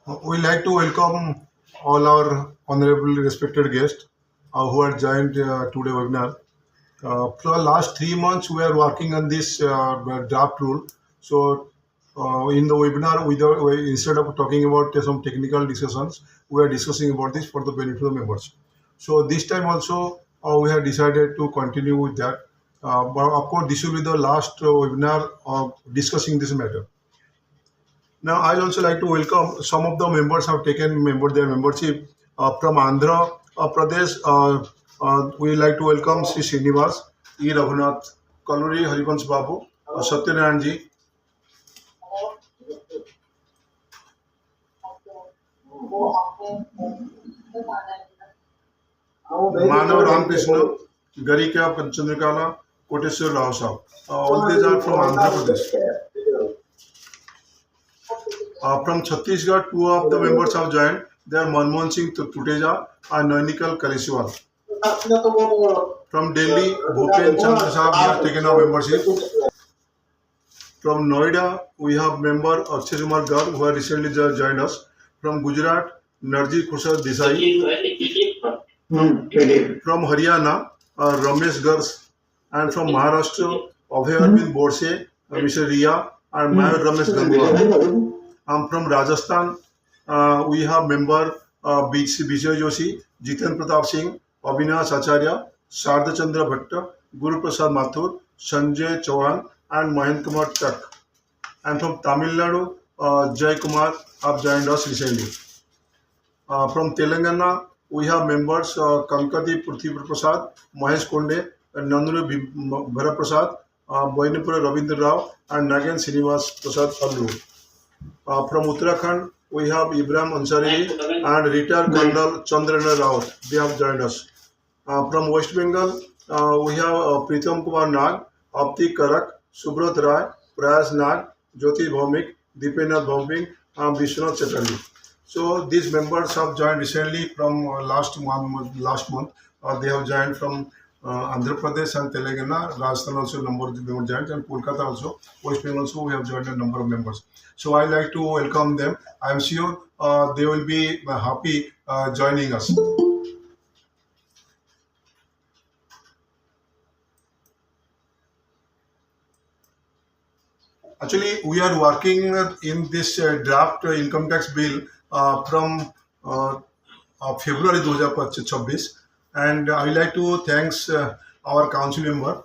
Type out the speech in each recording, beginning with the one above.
We like to welcome all our honorable respected guests who are joined today webinar. For the last 3 months, we are working on this draft rule. So, in the webinar, instead of talking about some technical discussions, we are discussing about this for the benefit of members. So, this time also, we have decided to continue with that. But of course, this will be the last webinar discussing this matter. Now, I'll also like to welcome some of the members have taken their membership from Andhra Pradesh. We like to welcome Sri Srinivas, E. Raghunath, Kaluri Harivansh Babu, Satyanarayan ji, Manav Ramakrishna, Garika Chandrakala, Koteswar Rao Saab. All these are from Andhra Pradesh. From Chhattisgarh, two of the members have joined. They are Manmohan Singh Tuteja and Nainikal Kalesiwal. From Delhi, Bhupen Chandra Saab has taken our membership. From Noida, we have member Akshay Kumar Garg who have recently joined us. From Gujarat, Narji Khusad Desai. From Haryana, Ramesh Gars. And from Maharashtra, Abhay Arvind Borse, Mr. Ria, and Mayur Ramesh Gangwal. From Rajasthan, we have member Vijay Joshi, Jiten Pratap Singh, Avinash Acharya, Sardha Chandra Bhatta, Guru Prasad Mathur, Sanjay Chauhan, and Mahendra Kumar Chak. And from Tamil Nadu, Jay Kumar have joined us recently. From Telangana, we have members Kankati Prithvi Prasad, Mahesh Konde, Nanduru Bhara Prasad, Boinipura Ravindra Rao, and Nagan Srinivas Prasad Allu. From Uttarakhand, we have Ibrahim Ansari and retired Colonel Chandrana Rao. They have joined us. From West Bengal, we have Pritam Kumar Nag, Apti Karak, Subrat Rai, Prayas Nag, Jyoti Bhaumik, Deepenath Bhaumik, and Vishwanath Chatterjee. So these members have joined recently from last month. They have joined from Andhra Pradesh and Telangana. Rajasthan also number of them joined, and Kolkata also. West Bengal also we have joined a number of members. So I like to welcome them. I am sure they will be happy joining us. Actually, we are working in this draft income tax bill from February 2026, and I like to thanks our council member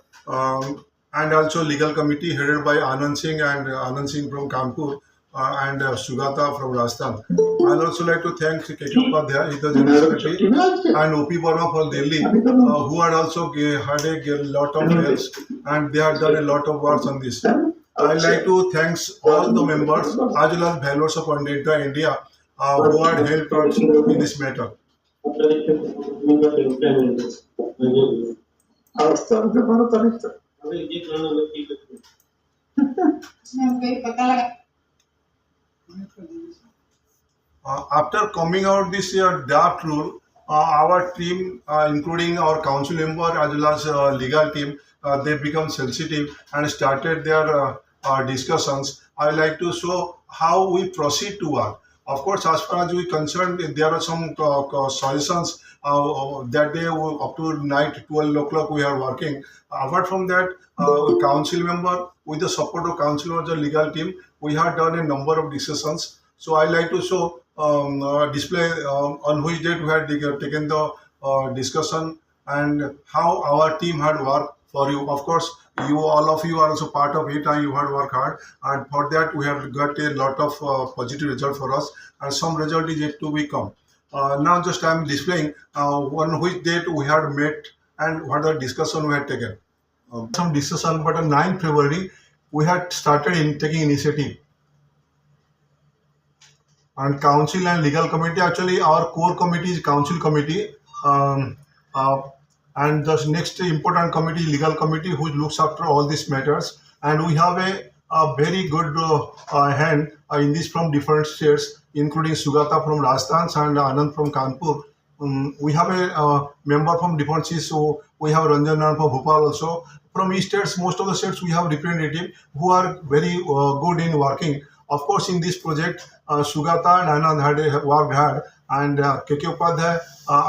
and also legal committee headed by Anand Singh and Anand Singh from Kanpur and Sugata from Rajasthan. I'd also like to thank KK Upadhyay, he's the General Secretary, and OP Verma from Delhi, who had also had a lot of helps, and they have done a lot of work on this. I'd like to thanks all the members as well as valuers of India who had helped us in this matter. After coming out this draft rule, our team, including our council member as well as legal team, they become sensitive and started their discussions. I like to show how we proceed to work. Of course, as far as we concerned, there are some solutions that day up to night 12 o'clock we are working. Apart from that, council member with the support of council member, the legal team, we have done a number of discussions. So I like to show display on which date we had taken the discussion and how our team had worked for you. Of course, you all of you are also part of it and you had worked hard, and for that we have got a lot of positive result for us, and some result is yet to become. Now just I am displaying on which date we had met and what the discussion we had taken. Some discussion, but on 9th February we had started taking initiative. And council and legal committee, actually our core committee is council committee, and the next important committee, legal committee, who looks after all these matters. And we have a very good hand in this from different states, including Sugata from Rajasthan and Anand from Kanpur. We have a member from different states, so we have Ranjan from Bhopal also. From east states, most of the states we have representative who are very good in working Of course, in this project, Sugata and Anand had worked hard, and KK Upadhyay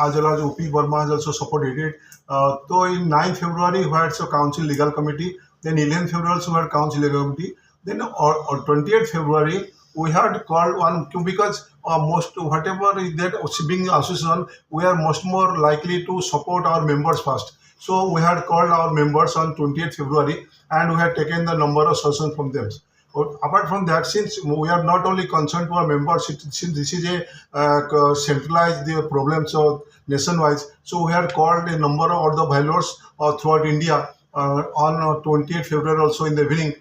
as well as UP Burma has also supported it. So in 9th February, we had a council legal committee. Then 11th February, also we had council legal committee. Then on 20th February, we had called one because most whatever is that being association, we are much more likely to support our members first. So we had called our members on 20th February, and we had taken the number of sessions from them. But apart from that, since we are not only concerned to our members, since this is a centralized the problems of nationwide, so we have called a number of other valuers throughout India on 20th February also in the evening,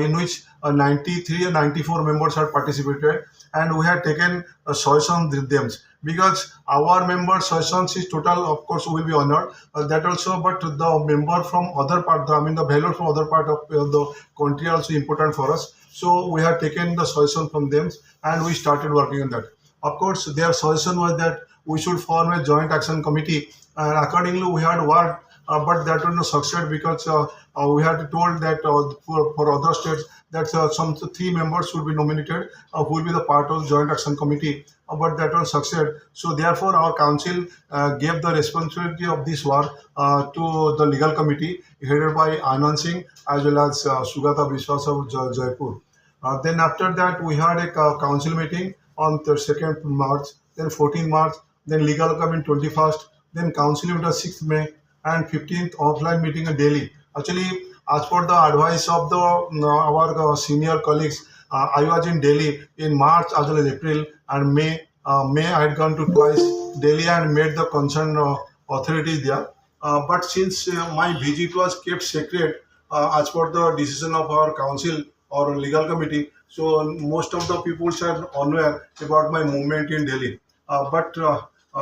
in which 93 and 94 members had participated, and we had taken sessions with them because our member sessions is total, of course, will be honored that also, but the member from other part, I mean the value from other part of the country also important for us. So we have taken the suggestion from them and we started working on that. Of course, their suggestion was that we should form a joint action committee, and accordingly we had worked, but that was not succeed because we had told that for other states that some 3 members should be nominated who will be the part of the joint action committee, but that was succeed. So therefore our council gave the responsibility of this work to the legal committee headed by Anand Singh as well as Sugata Biswas of Jaipur. Then after that we had a council meeting on the 2nd March, then 14th March, then legal committee 21st, then council meeting on 6th May, and 15th offline meeting in Delhi. Actually, as per the advice of the our senior colleagues, I was in Delhi in March as well as April and May. May I had gone to twice Delhi and met the concerned authorities there. But since my visit was kept secret as per the decision of our council or legal committee, so most of the people are unaware about my movement in Delhi. But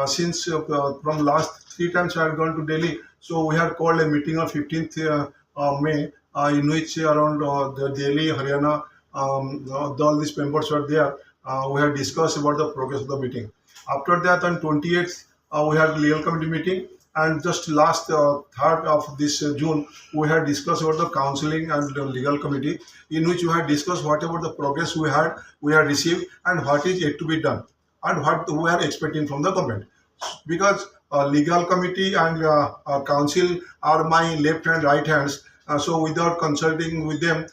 since from last 3 times I had gone to Delhi, so we had called a meeting on 15th May, in which around the Delhi, Haryana, all these members were there. We had discussed about the progress of the meeting. After that, on 28th, we had legal committee meeting, and just last 3rd of this June, we had discussed about the counseling and the legal committee, in which we had discussed whatever the progress we had received, and what is yet to be done, and what we are expecting from the government. Because legal committee and council are my left and right hands, so without consulting with them,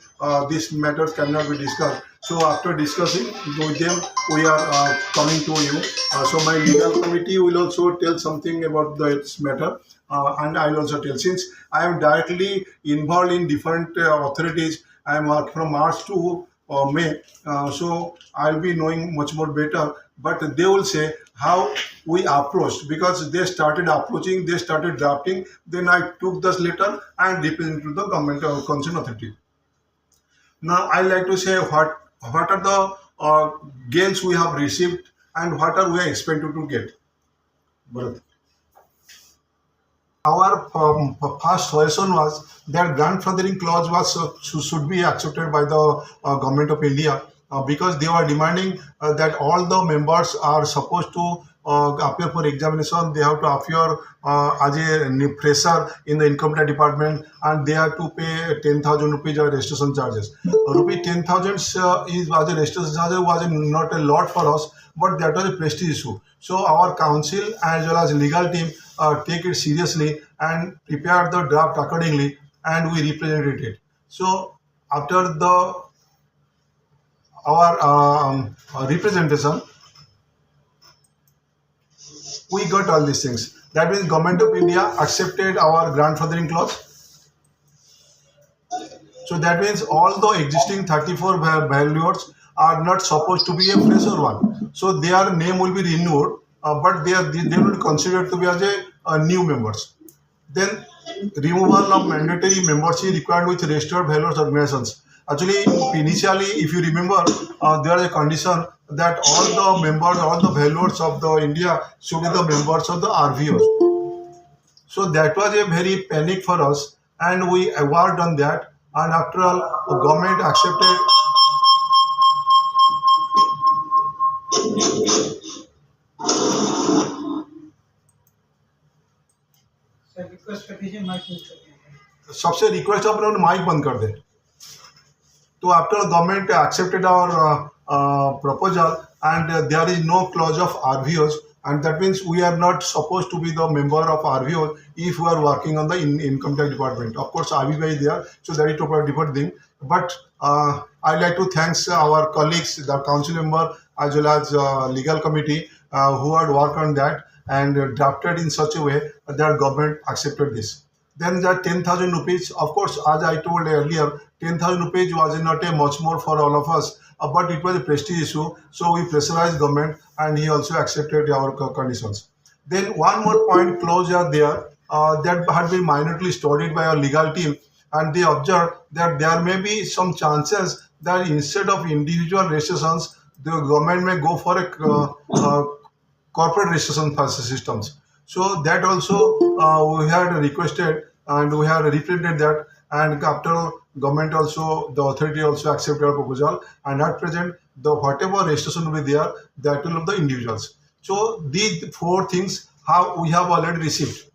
these matters cannot be discussed. So after discussing with them, we are coming to you. So my legal committee will also tell something about this matter, and I will also tell. Since I am directly involved in different authorities, I am from March to May, so I'll be knowing much more better. But they will say how we approached, because they started approaching, they started drafting. Then I took this letter and represented to the government concerned authority. Now I like to say what are the gains we have received and what are we expected to get. Bharat. Our first suggestion was that grandfathering clause was should be accepted by the government of India, because they were demanding that all the members are supposed to appear for examination. They have to appear as a fresher in the income tax department, and they have to pay 10,000 rupees as registration charges. Rupee 10,000 is as a registration charge was not a lot for us, but that was a prestige issue. So our council as well as legal team take it seriously and prepare the draft accordingly, and we represented it. So after our representation, we got all these things. That means government of India accepted our grandfathering clause. So that means all the existing 34 valuers are not supposed to be a fresher one. So their name will be renewed, but they will be considered to be as a new members. Then removal of mandatory membership required with registered valuers organizations. Actually, initially, if you remember, there is a condition that all the members, all the valuers of the India should be the members of the RVOs. So that was a very panic for us, and we worked on that. And after all, the government accepted. सबसे request आप लोग mic बंद कर दे. So after the government accepted our proposal, and there is no clause of RVOs, and that means we are not supposed to be the member of RVO if we are working on the income tax department. Of course, RVO is there, so that is a different thing. But I'd like to thanks our colleagues, the council member, as well as legal committee who had worked on that and drafted in such a way that government accepted this. Then the 10,000 rupees, of course, as I told earlier, 10,000 rupees was not a much more for all of us, but it was a prestige issue. So we pressurized government, and he also accepted our conditions. Then one more point clause are there that had been minorly studied by our legal team, and they observed that there may be some chances that instead of individual registrations, the government may go for a corporate registration systems. So that also we had requested, and we have repeated that, and after government also, the authority also accepted our proposal, and at present the whatever registration will be there, that will of the individuals. So these four things how we have already received.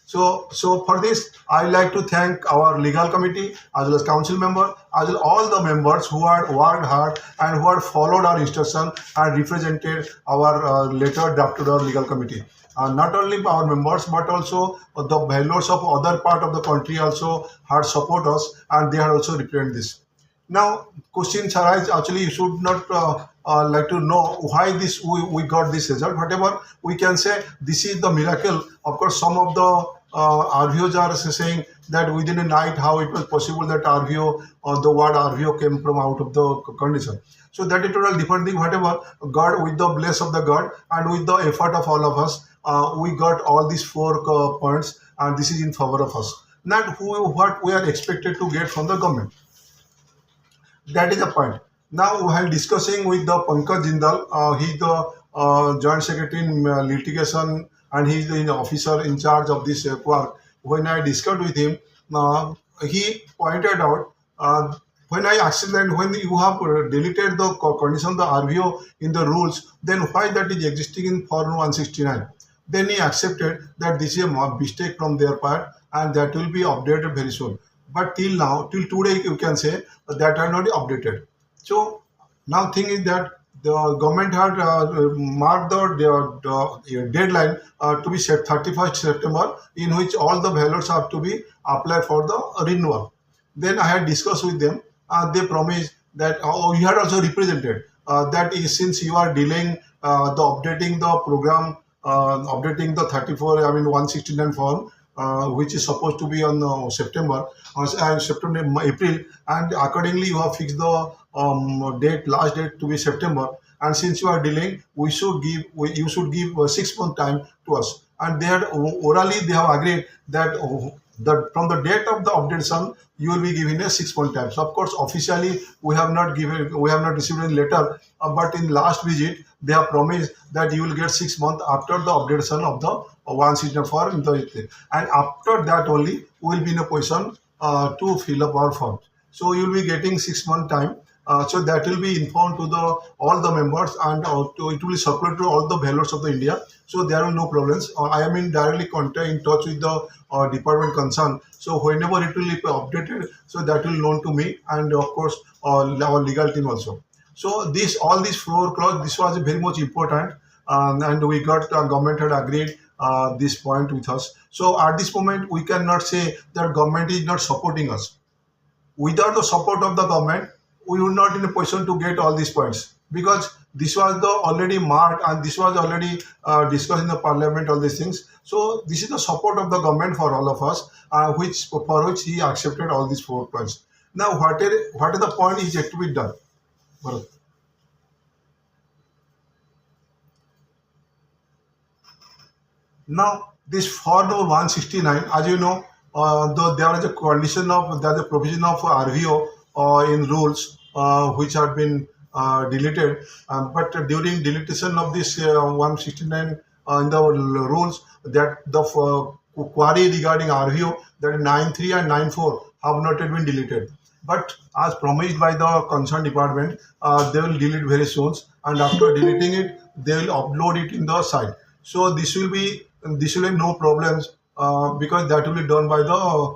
So for this, I like to thank our legal committee as well as council member, as well all the members who had worked hard and who had followed our instruction and represented our letter drafted our legal committee. Not only our members, but also the values of other part of the country also had support us, and they had also represented this. Now, questions arise. Actually, you should not like to know why this we got this result. Whatever we can say, this is the miracle. Of course, some of the RVOs are saying that within a night, how it was possible that RVO or the word RVO came from out of the condition. So that is total different thing. Whatever God, with the bless of the God and with the effort of all of us, we got all these four points, and this is in favor of us. Not what we are expected to get from the government. That is the point. Now, while discussing with the Pankaj Jindal, he's the Joint Secretary in litigation, and he's the officer in charge of this work. When I discussed with him, he pointed out, when I asked him that when you have deleted the condition, the RVO in the rules, then why that is existing in Form 169? Then he accepted that this is a mistake from their part, and that will be updated very soon. But till now, till today, you can say that are not updated. So now thing is that the government had marked the deadline to be set 31st September, in which all the values have to be applied for the renewal. Then I had discussed with them. They promised that you had also represented that is, since you are delaying the updating the program, updating the 169 form, which is supposed to be on September, April, and accordingly you have fixed the last date to be September. And since you are delaying, you should give 6 month time to us. And they had orally they have agreed that from the date of the updation you will be given a 6 month time. So of course officially we have not received any letter, but in last visit they have promised that you will get 6 months after the updation of the one signature form, and after that only we will be in a position to fill up our form. So you will be getting 6 month time. So that will be informed to all the members, and it will be circulated to all the values of the India. So there are no problems. I am in directly in touch with the department concerned. So whenever it will be updated, so that will known to me, and of course our legal team also. So all these four clause, this was very much important, and we got government had agreed this point with us. So at this moment we cannot say that government is not supporting us. Without the support of the government, we would not in a position to get all these points, because this was the already marked, and this was already discussed in the parliament, all these things. So this is the support of the government for all of us, for which he accepted all these 4 points. Now what is the point is yet to be done. Bharat. Now this Form 169, as you know, though there is a condition of there is a provision of RVO in rules which have been deleted, but during deletion of this 169 in the rules, that the query regarding RVO, that 9.3 and 9.4 have not yet been deleted. But as promised by the concerned department, they will delete very soon, and after deleting it, they will upload it in the site. So this will be no problems, because that will be done by the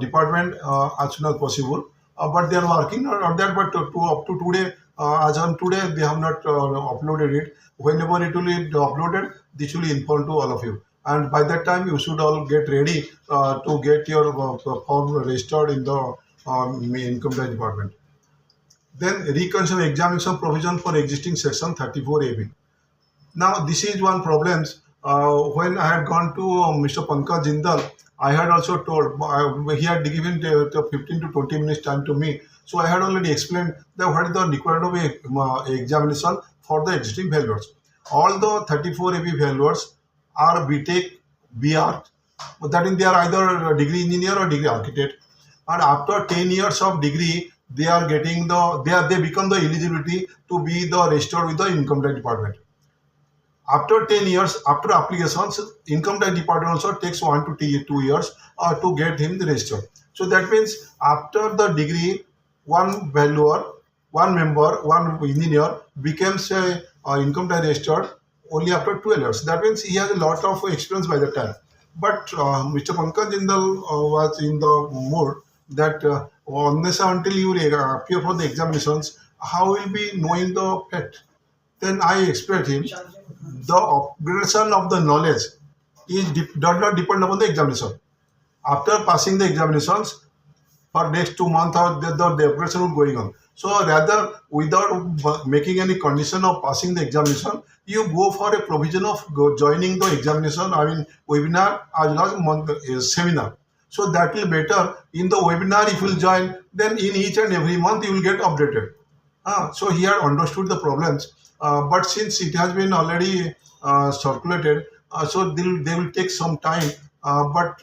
department as soon as possible. but they are working on that. But up to today, as on today, they have not uploaded it. Whenever it will be uploaded, this will be informed to all of you. And by that time, you should all get ready to get your form registered in the income tax department. Then reconsider examination provision for existing section 34AB. Now, this is one problem. When I had gone to Mr. Pankaj Jindal, I had also told, he had given the 15 to 20 minutes time to me. So I had already explained that what is the requirement of examination for the existing valuers. All the 34AB valuers are BTech, BR, that means they are either a degree engineer or degree architect. And after 10 years of degree, they are getting they become the eligibility to be the registered with the income tax department. After 10 years, after applications, income tax department also takes 1 to 2 years to get him registered. So that means after the degree, one valuer, one member, one engineer becomes a income tax registered only after 12 years. That means he has a lot of experience by the time. But Mr. Pankaj Jindal was in the mood that unless until you appear for the examinations, how will be knowing the fact? Then I explained him the upgradation of the knowledge does not depend upon the examination. After passing the examinations, for next 2 months or the upgradation will going on. So rather, without making any condition of passing the examination, you go for a provision of joining the examination, I mean webinar as well as seminar. So that will better. In the webinar, if you will join, then in each and every month you will get updated. So he had understood the problems, but since it has been already circulated, so they will take some time, but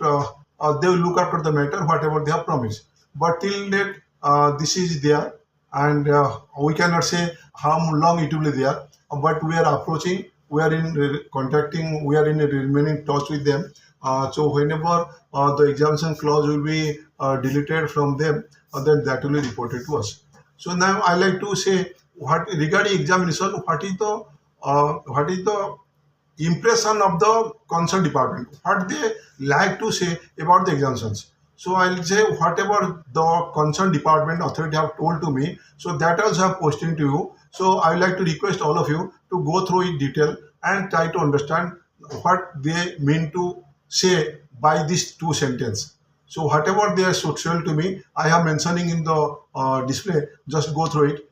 they will look after the matter, whatever they have promised. But till date, this is there, and we cannot say how long it will be there, but we are approaching, we are in contacting, we are in remaining touch with them. So whenever the examination clause will be deleted from them, then that will be reported to us. So now I like to say what regarding examination, what is the impression of the concerned department, what they like to say about the examinations. So I'll say whatever the concerned department authority have told to me, so that also I have posted to you. So I would like to request all of you to go through in detail and try to understand what they mean to say by these two sentences. So whatever they are social to me, I am mentioning in the display. Just go through it.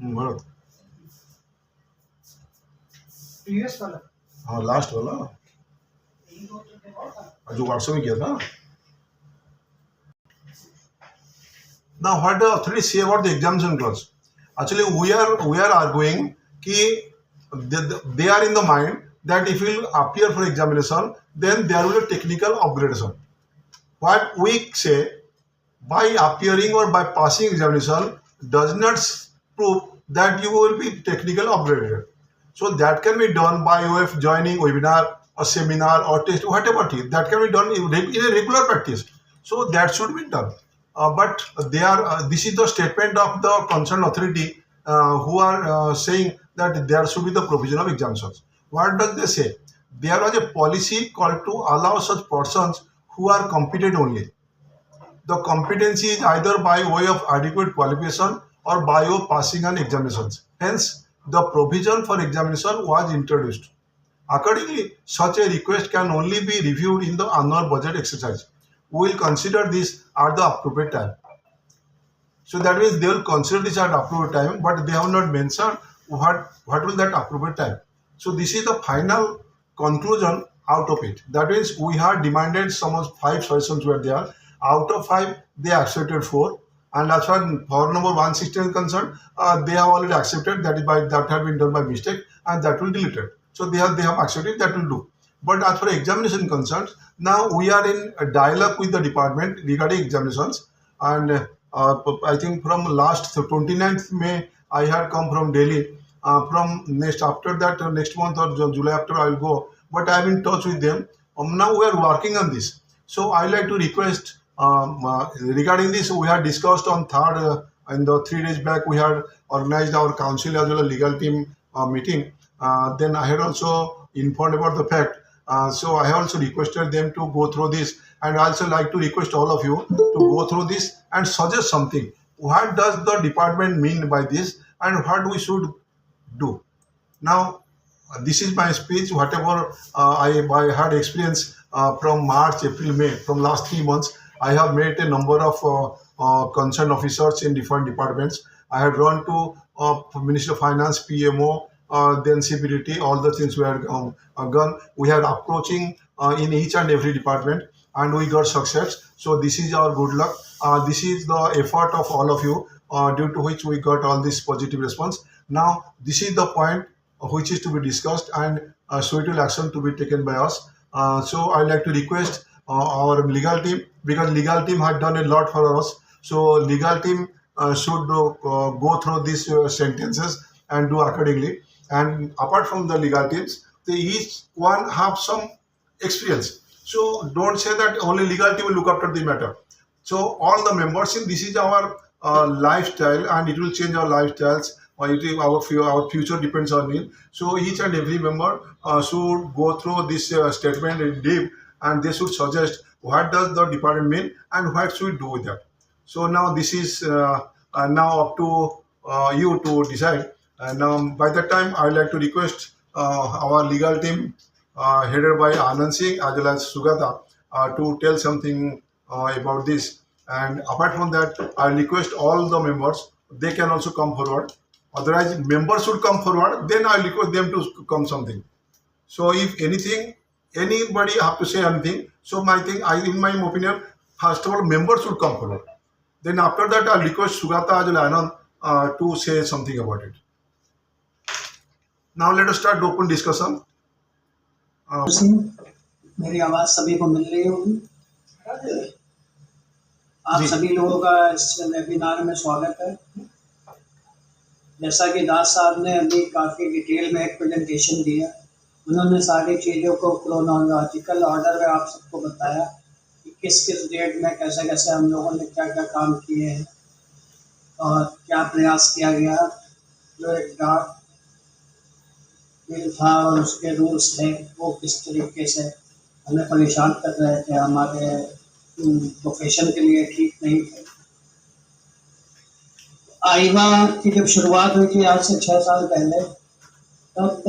Bharat. Previous वाला हाँ last वाला जो WhatsApp में किया था. Now what the authority say about the examination clause? Actually we are arguing कि they are in the mind that if you appear for examination, then there will be technical upgradation. What we say, by appearing or by passing examination does not prove that you will be technical upgraded. So that can be done by way of joining webinar or seminar or test, whatever it is. That can be done in a regular practice. So that should be done. But they are. This is the statement of the concerned authority who are saying that there should be the provision of examinations. What does they say? There was a policy called to allow such persons who are competent only. The competency is either by way of adequate qualification or by way of passing an examinations. Hence, the provision for examination was introduced. Accordingly, such a request can only be reviewed in the annual budget exercise. We will consider this at the appropriate time. So that means they will consider this at appropriate time, but they have not mentioned what will that appropriate time. So this is the final conclusion out of it. That means we had demanded some 5 suggestions were there. Out of 5, they accepted 4. And as far as for number 116 is concerned, they have already accepted that have been done by mistake, and that will delete it. So they have accepted, that will do. But as far as examination concerns, now we are in a dialogue with the department regarding examinations, and I think from last 29th May I had come from Delhi. From after that next month or July after I will go, but I am in touch with them. Now we are working on this. So I like to request regarding this. We had discussed on 3rd in the 3 days back. We had organized our council as well as legal team meeting. Then I had also informed about the fact So I also requested them to go through this, and I also like to request all of you to go through this and suggest something. What does the department mean by this, and what we should do? Now, this is my speech. Whatever I had experience from March, April, May, from last 3 months, I have met a number of concerned officers in different departments. I had run to Minister of Finance, PMO, then CBDT. All the things were gone. We are approaching in each and every department, and we got success. So this is our good luck. This is the effort of all of you, due to which we got all this positive response. Now, this is the point which is to be discussed, and suitable action to be taken by us. So I'd like to request our legal team, because legal team had done a lot for us. So legal team should go through these sentences and do accordingly. And apart from the legal teams, they each one have some experience. So don't say that only legal team will look after the matter. So all the members in this is our lifestyle, and it will change our lifestyles. Our future depends on it. So each and every member should go through this statement in deep, and they should suggest what does the department mean and what should we do with that. So now this is now up to you to decide. And by that time, I would like to request our legal team, headed by Anand Singh as well as Sugata, to tell something about this. And apart from that, I request all the members, they can also come forward. Otherwise, members should come forward, then I request them to come something. So if anything, anybody have to say anything, so in my opinion, first of all, members should come forward. Then after that, I'll request Sugata as well as Anand to say something about it. Now let us start the open discussion. मेरी आवाज सभी को मिल रही होगी। आप जी। सभी लोगों का इस वेबिनार में स्वागत है। जैसा कि दास साहब ने अभी काफ़ी डिटेल में एक प्रेजेंटेशन दिया, उन्होंने सारी चीज़ों को क्रोनोलॉजिकल ऑर्डर में आप सबको बताया कि किस किस डेट में कैसे कैसे हम लोगों ने क्या क्या काम किए हैं और क्या प्रयास किया गया। जो एक ड्राफ्ट बिल था और उसके रूल्स थे, वो किस तरीके से हमें परेशान कर रहे थे, हमारे प्रोफेशन के लिए ठीक नहीं थे। आईवा की जब शुरुआत हुई थी आज से 6 साल पहले, तब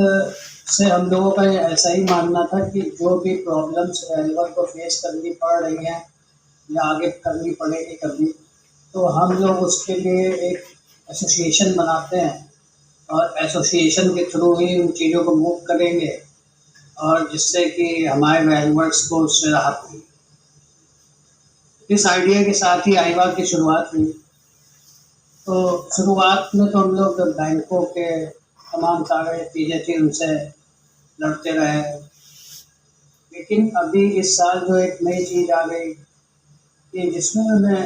से हम लोगों का ऐसा ही मानना था कि जो भी प्रॉब्लम्स रेलवर को फेस करनी पड़ रही हैं या आगे करनी पड़ेगी कभी, तो हम लोग उसके लिए एक एसोसिएशन बनाते हैं और एसोसिएशन के थ्रू ही उन चीज़ों को मूव करेंगे, और जिससे कि हमारे रेलवर्स को उससे राहत हुई। इस आइडिया के साथ ही आईवा की शुरुआत हुई। तो शुरुआत में तो हम लोग बैंकों के तमाम सारे चीज़ें थी, उनसे लड़ते रहे, लेकिन अभी इस साल जो एक नई चीज़ आ गई कि जिसमें उन्हें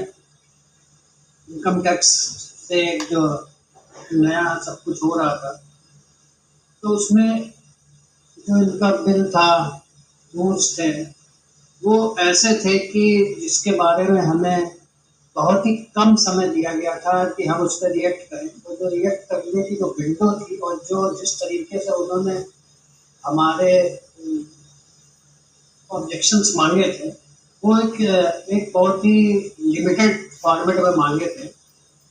इनकम टैक्स से एक जो नया सब कुछ हो रहा था, तो उसमें जो इनका बिल था, रूल्स थे, वो ऐसे थे कि जिसके बारे में हमें बहुत ही कम समय दिया गया था कि हम उस पर रिएक्ट करें। तो जो रिएक्ट करने की जो विंडो थी और जो जिस तरीके से उन्होंने हमारे ऑब्जेक्शंस मांगे थे, वो एक बहुत ही लिमिटेड फॉर्मेट में मांगे थे,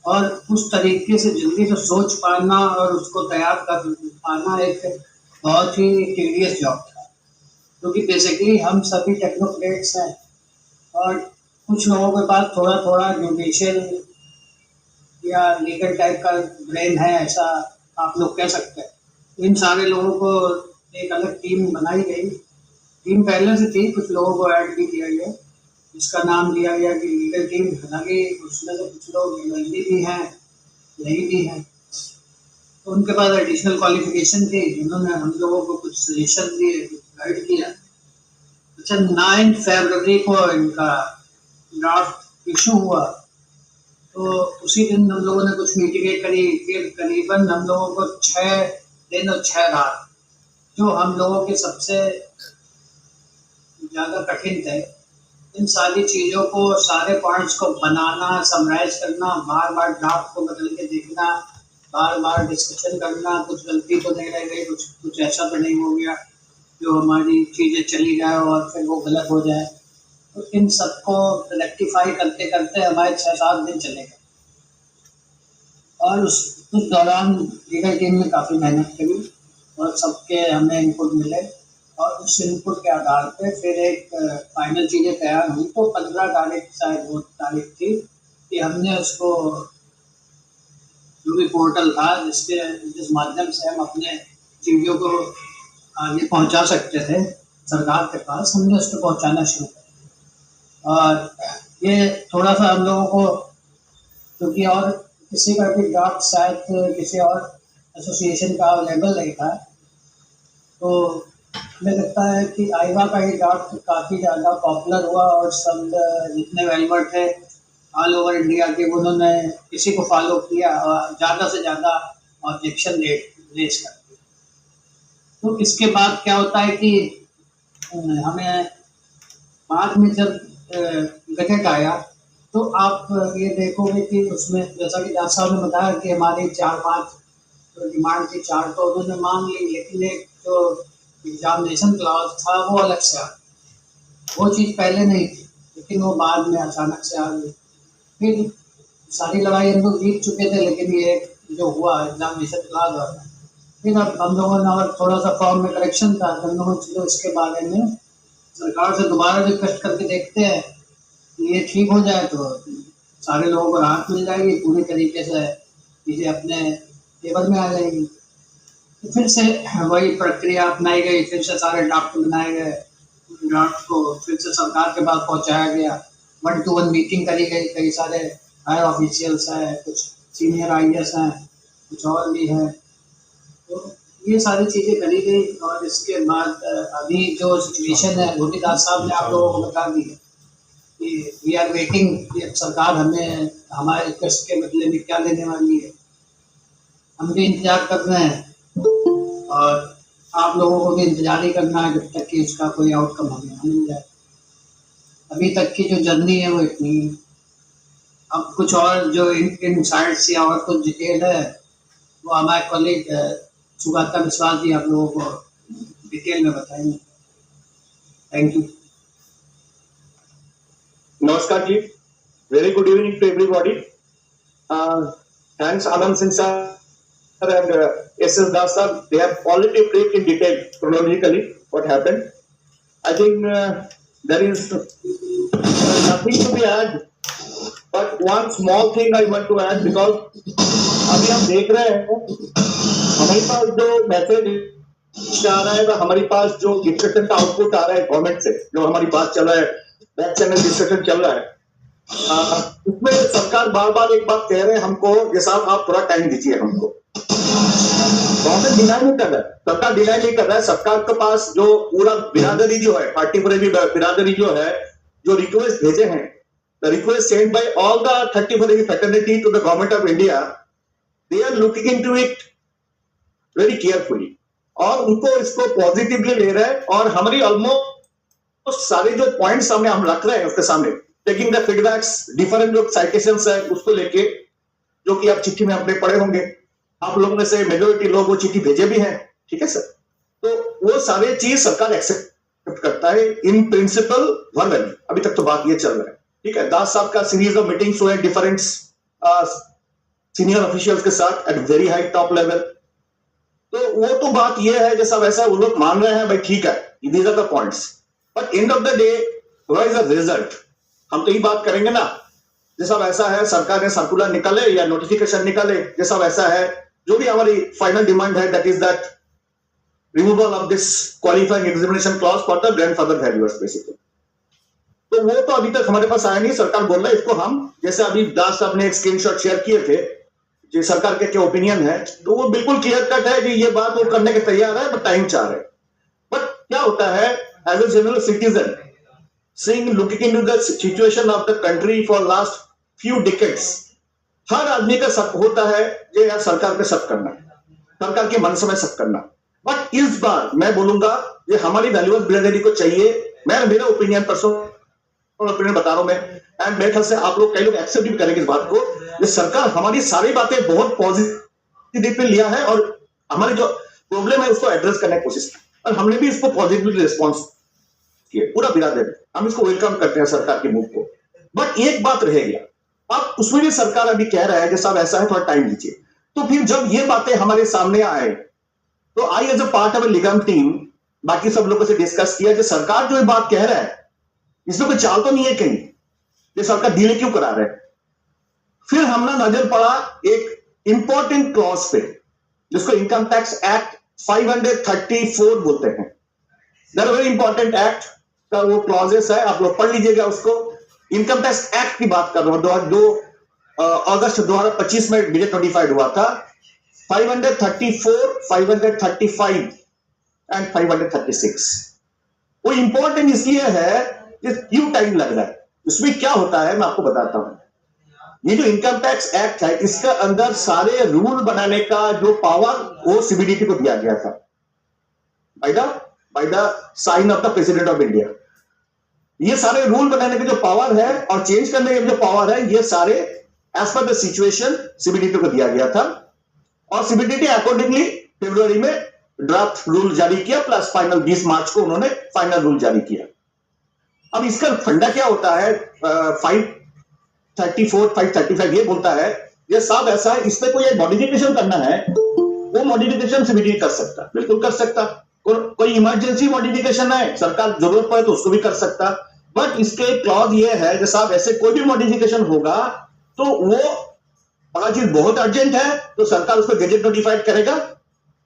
और उस तरीके से जल्दी से सोच पाना और उसको तैयार कर पाना एक बहुत ही टीडियस जॉब था, क्योंकि बेसिकली हम सभी टेक्नोक्रेट्स हैं और कुछ लोगों के पास थोड़ा थोड़ा जुडिशियल या लीगल टाइप का ब्रेन है, ऐसा आप लोग कह सकते हैं। इन सारे लोगों को एक अलग टीम बनाई गई। टीम पहले से थी, कुछ लोगों को ऐड भी किया गया, जिसका नाम दिया गया कि लीगल टीम। हालांकि उसमें तो कुछ लोग लीगली भी हैं, नहीं भी हैं, तो उनके पास एडिशनल क्वालिफिकेशन थी, जिन्होंने हम लोगों को कुछ सजेशन दिए, गाइड किया। अच्छा, 9 फरवरी को इनका ड्राफ्ट इशू हुआ, तो उसी दिन हम लोगों ने कुछ मीटिंगें करी। फिर करीबन हम लोगों को 6 दिन और 6 रात, जो हम लोगों के सबसे ज़्यादा कठिन थे, इन सारी चीज़ों को, सारे पॉइंट्स को बनाना, समराइज करना, बार बार ड्राफ्ट को बदल के देखना, बार बार डिस्कशन करना, कुछ गलती तो नहीं रह गई, कुछ ऐसा तो नहीं हो गया। जो हमारी चीज़ें चली जाए और फिर वो गलत हो जाए, तो इन सबको रेक्टिफाई करते करते हमारे 6-7 दिन चले गए। और उस दौरान लीगल टीम ने काफ़ी मेहनत करी और सबके हमें इनपुट मिले, और उस इनपुट के आधार पे फिर एक फाइनल चीज़ें तैयार हुई। तो 15 तारीख शायद वो तारीख थी कि हमने उसको, जो भी पोर्टल था जिस माध्यम से हम अपने चीज़ों को आगे पहुंचा सकते थे सरकार के पास, हमने उसको पहुंचाना शुरू किया। और ये थोड़ा सा हम लोगों को, क्योंकि और किसी का भी ड्राफ्ट शायद किसी और एसोसिएशन का अवेलेबल नहीं था, तो हमें लगता है कि आईवा का ही ड्राफ्ट काफ़ी ज़्यादा पॉपुलर हुआ और सब जितने वेलवर थे ऑल ओवर इंडिया के, उन्होंने इसी को फॉलो किया और ज़्यादा से ज़्यादा ऑब्जेक्शन रेज कर दिया। तो इसके बाद क्या होता है कि हमें बाद में जब गजट आया, तो आप ये देखोगे कि उसमें जैसा कि जज साहब ने बताया कि हमारी 4-5 डिमांड थी, 4 तो उन्होंने मान ली, लेकिन एक जो एग्जामिनेशन क्लॉज था वो अलग से आ गई। वो चीज़ पहले नहीं थी, लेकिन वो बाद में अचानक से आ गई। फिर सारी लड़ाई हम लोग जीत चुके थे, लेकिन ये जो हुआ एग्जामिनेशन क्लॉज वाला, फिर अब हम लोगों ने और थोड़ा सा फॉर्म में करेक्शन था, तो हम लोगों चलो इसके बारे में सरकार से दोबारा रिक्वेस्ट करके देखते हैं कि ये ठीक हो जाए तो सारे लोगों को राहत मिल जाएगी, पूरी तरीके से चीज़ें अपने टेबल में आ जाएगी। तो फिर से वही प्रक्रिया अपनाई गई, फिर से सारे ड्राफ्ट बनाए गए, ड्राफ्ट को फिर से सरकार के पास पहुंचाया गया, 1-to-1 मीटिंग करी गई, कई सारे हायर ऑफिशियल्स हैं, कुछ सीनियर IAS हैं, कुछ और भी हैं। तो ये सारी चीज़ें करी गई, और इसके बाद अभी जो सिचुएशन है वो भी दास साहब ने आप लोगों को बता दी है कि वी आर वेटिंग, सरकार हमें हमारे रिक्वेस्ट के बदले में क्या देने वाली है। हम भी इंतजार कर रहे हैं और आप लोगों को भी इंतजार ही करना है जब तक कि उसका कोई आउटकम हमें मिल जाए। अभी तक की जो जर्नी है वो इतनी। अब कुछ और जो इनसाइट्स या और कुछ डिटेल है वो हमारे कॉलेज सुगाता विश्वास जी आप लोगों को डिटेल में बताएंगे। Thank you. Namaskar ji. Very good evening to everybody. Thanks Anand Singh sir and SS Das sir. They have already briefed in detail chronologically what happened. I think there is nothing to be added, but one small thing I want to add, because अभी हम देख रहे हैं हमारे पास जो message आ रहा है, हमारे पास जो डिस्कशन का आउटपुट आ रहा है गवर्नमेंट से, जो हमारी बात चल रहा है, बैक चैनल डिस्कशन चल रहा है, उसमें सरकार बार बार एक बात कह रहे हैं हमको, ये साहब आप थोड़ा टाइम दीजिए हमको। गवर्नमेंट डिनाई नहीं कर रहा है, सरकार डिनाई नहीं कर रहा है। सरकार के पास जो पूरा बिरादरी जो है, पार्टी बिरादरी जो है, जो रिक्वेस्ट भेजे हैं, the request send by all the 30 fraternity to the government of India, they are looking into it very carefully, और उनको इसको पॉजिटिवली ले रहे हैं। और हमारी ऑलमोस्ट तो सारे जो पॉइंट्स सामने हम रख रहे हैं उसके सामने, टेकिंग द फीडबैक्स, डिफरेंट जो साइटेशंस है उसको लेके, जो कि आप चिट्ठी में अपने पढ़े होंगे, आप लोगों में से मेजोरिटी लोग वो चिट्ठी भेजे भी हैं, ठीक है सर। तो वो सारे चीज सरकार एक्सेप्ट करता है इन प्रिंसिपल वर्बली। अभी तक तो बात ये चल रहा है, ठीक है। दास साहब का सीरीज ऑफ मीटिंग्स हुए डिफरेंट सीनियर ऑफिशियल्स के साथ at very high top level. तो वो तो बात ये है जैसा वैसा वो लोग मान रहे हैं, भाई ठीक है, these are the points, but end of the day what is the result, हम तो यही बात करेंगे ना। जैसा वैसा है, सरकार ने सर्कुलर निकाले या नोटिफिकेशन निकाले, जैसा वैसा है, जो भी हमारी फाइनल डिमांड है, that is that removal of this qualifying examination clause for the grandfather valuers basically. तो वो तो अभी तक हमारे पास आया नहीं। सरकार बोल रहा है इसको हम, जैसे अभी दास साहब ने एक स्क्रीनशॉट शेयर किए थे, जो सरकार के क्या ओपिनियन है, तो वो बिल्कुल क्लियर कट है कि ये बात वो करने के तैयार है, बट टाइम चाह रहे। बट क्या होता है, as a general citizen seeing looking into the situation of the country for last few decades, हर आदमी का शक होता है ये यार सरकार पे शक करना, सरकार के मन में शक करना। बट इस बार मैं बोलूंगा ये हमारी वैल्यूअस बिरादरी को चाहिए। मैं मेरा ओपिनियन, पर्सनल ओपिनियन बता रहा हूं मैं, एंड मेरे ख्याल से आप लोग, कई लोग एक्सेप्ट भी करेंगे इस बात को, ये सरकार हमारी सारी बातें बहुत पॉजिटिव लिया है और हमारी जो प्रॉब्लम है उसको एड्रेस करने की कोशिश की। और हमने भी इसको पॉजिटिव रिस्पॉन्स किया, पूरा बिरादर हम इसको वेलकम करते हैं सरकार के मूव को। बट एक बात रह गया, अब उसमें भी सरकार अभी कह रहा है कि साहब ऐसा है, थोड़ा टाइम दीजिए। तो फिर जब ये बातें हमारे सामने आए तो I as a part of Nigam team बाकी सब लोगों से डिस्कस किया कि सरकार जो ये बात कह रहा है इसमें कोई चाल तो नहीं है कहीं, ये सरकार डिले क्यों करा रहा है। फिर हमने नजर पड़ा एक इंपॉर्टेंट क्लॉज पे जिसको इनकम टैक्स एक्ट 534 बोलते हैं। दैट वेरी इंपॉर्टेंट एक्ट का वो क्लॉजेस है, आप लोग पढ़ लीजिएगा उसको। इनकम टैक्स एक्ट की बात कर रहा हूं, 2 अगस्त 2025 में बजट नोटिफाइड हुआ था। 534, 535 एंड 536 वो इंपॉर्टेंट इसलिए है कि क्यों टाइम लग रहा है। इसमें क्या होता है मैं आपको बताता हूं। ये जो इनकम टैक्स एक्ट है इसका अंदर सारे रूल बनाने का जो पावर वो सीबीडीटी को दिया गया था by the sign of the president of India. ये सारे रूल बनाने के जो पावर है और चेंज करने के जो पावर है ये सारे as per the situation CBDT को दिया गया था और सीबीडीटी अकॉर्डिंगली फरवरी में ड्राफ्ट रूल जारी किया प्लस फाइनल 20 मार्च को उन्होंने फाइनल रूल जारी किया। अब इसका फंडा क्या होता है, 534, 535 ये बोलता है ये सब ऐसा है, इसमें कोई मॉडिफिकेशन करना है वो मॉडिफिकेशन सीबीडीटी कर सकता, बिल्कुल कर सकता। कोई इमरजेंसी मॉडिफिकेशन है सरकार जरूरत पड़े तो उसको भी कर सकता। बट इसके क्लॉज ये है कि साहब ऐसे कोई भी मॉडिफिकेशन होगा तो वो अगर चीज बहुत अर्जेंट है तो सरकार उसको गेजेट नोटिफाइड करेगा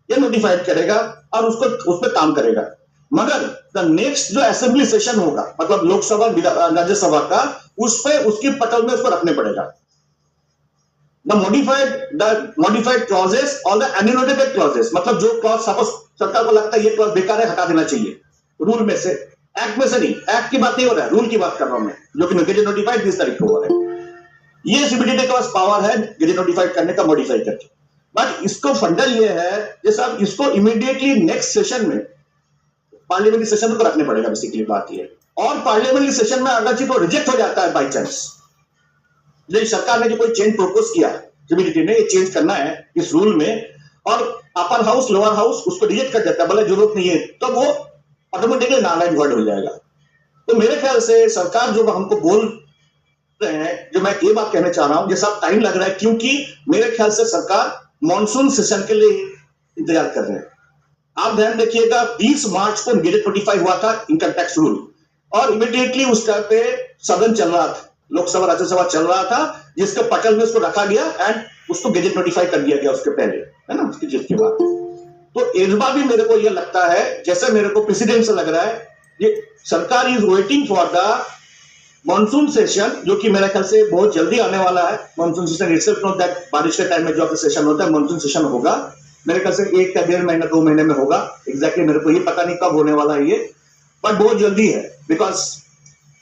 या नोटिफाइड करेगा और उसको उस पर काम करेगा। मगर द नेक्स्ट जो असेंबली सेशन होगा मतलब लोकसभा राज्यसभा का उस पर उसकी पटल में उसको रखने पड़ेगा। द मॉडिफाइड क्लॉजेस और द एन्यूनेटेड क्लॉजेस मतलब जो क्लॉज सपोज सरकार को लगता है ये क्लॉज बेकार है हटा देना चाहिए रूल में से, एक्ट में से नहीं, एक्ट की बात नहीं हो रहा है रूल की बात कर रहा हूं मैं जो कि गेजेट नोटिफाइड 20 तारीख को हो रहा है। ये सीबीडीटी के पास पावर है गेजेट नोटिफाइड करने का मॉडिफाई करके। बट इसको फंडा ये है कि साहब इसको इमीडिएटली नेक्स्ट सेशन में पार्लियामेंट्री सेशन में रखने पड़ेगा। बेसिकली बात ये और पार्लियामेंट्री सेशन में अगर चीज रिजेक्ट हो जाता है बाई चांस, सरकार ने जो कोई चेंज प्रपोज किया सीबीडीटी ने ये चेंज करना है इस रूल में और अपर हाउस लोअर हाउस उसको रिजेक्ट कर देता है बोले जरूरत नहीं है तो वो ऑटोमेटिकली नॉन वर्ड हो जाएगा। तो मेरे ख्याल से सरकार जो हमको बोल रहे हैं जो मैं ये बात कहना चाह रहा हूं ये सब टाइम लग रहा है क्योंकि मेरे ख्याल से सरकार मॉनसून सेशन के लिए इंतजार कर रहे हैं। आप ध्यान रखिएगा 20 मार्च को गेजेट नोटिफाई हुआ था इनकम टैक्स रूल और इमीडिएटली उस टाइम पे सदन चल रहा था, लोकसभा राज्यसभा चल रहा था जिसके पटल में उसको रखा गया एंड उसको गेजेट नोटिफाई कर दिया गया उसके पहले, है ना, उसकी जिसके बाद। तो इस बार भी मेरे को यह लगता है जैसे मेरे को प्रेसिडेंट से लग रहा है ये सरकार is waiting for the monsoon session जो कि मेरे ख्याल से बहुत जल्दी आने वाला है। Monsoon session itself not that बारिश के टाइम में जो सेशन होता है मॉनसून सेशन होगा मेरे ख्याल से 1 या 1.5 महीना 2 महीने में होगा। एग्जैक्टली मेरे को ये पता नहीं कब होने वाला है ये बट बहुत जल्दी है बिकॉज